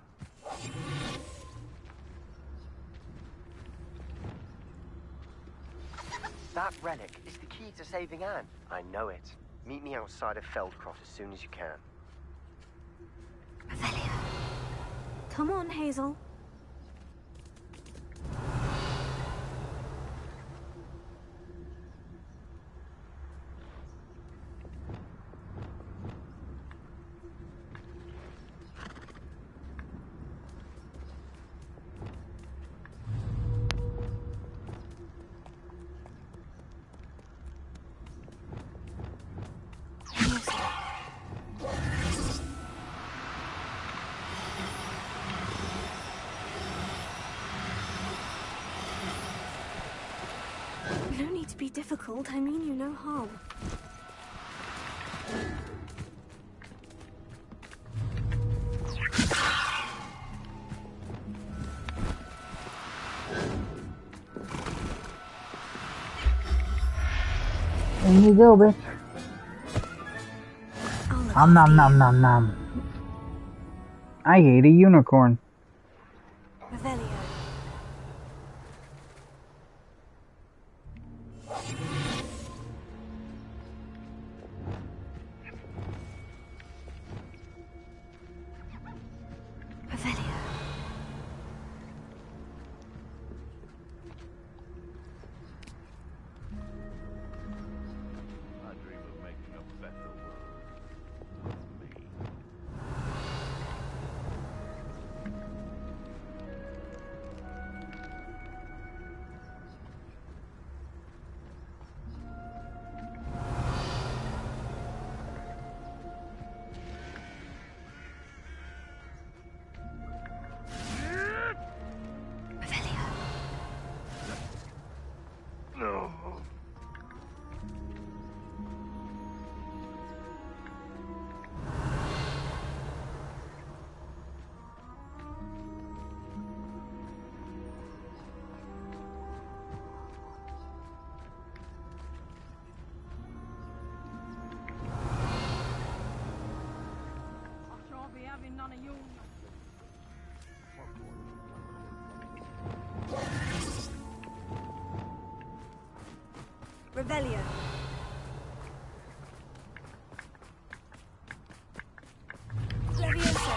That relic is the key to saving Anne. I know it. Meet me outside of Feldcroft as soon as you can. Come on, Hazel. You don't need to be difficult. I mean you no harm. There you go, bitch. Nom nom nom nom. I ate a unicorn. I dream of making a better world. Not me. No. I'll be having none of you. Revelio. Levioso.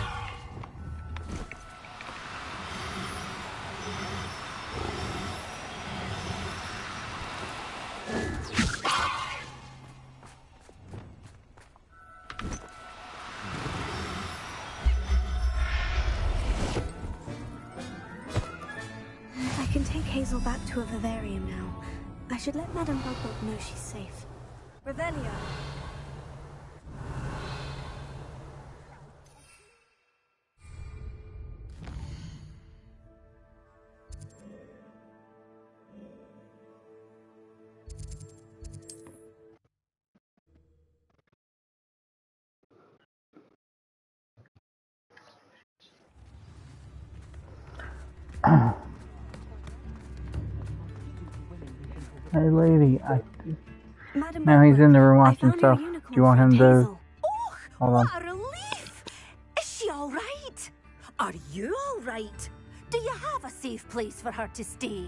back to a vivarium now. I should let Madame Bugbog know she's safe. Revelio! Hey lady, Madame now he's in the room watching found your stuff. Do you want him to... Hold on. What a relief! Is she all right? Are you all right? Do you have a safe place for her to stay?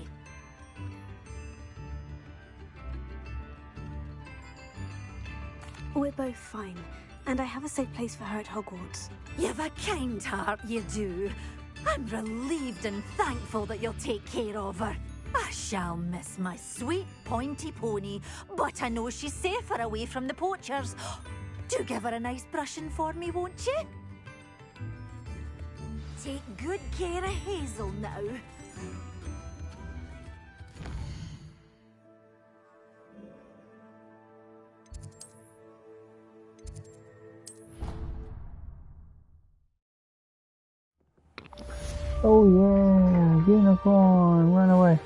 We're both fine, and I have a safe place for her at Hogwarts. You've a kind heart, you do. I'm relieved and thankful that you'll take care of her. I shall miss my sweet pointy pony, but I know she's safer away from the poachers. Do give her a nice brushing for me, won't you? Take good care of Hazel now. Oh yeah, unicorn, run away.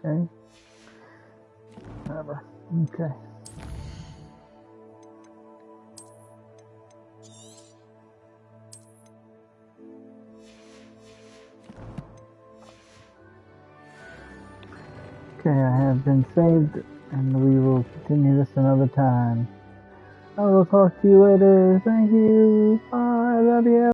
Okay. Whatever. Okay. Okay, I have been saved, and we will continue this another time. I will talk to you later. Thank you. Bye. I love you.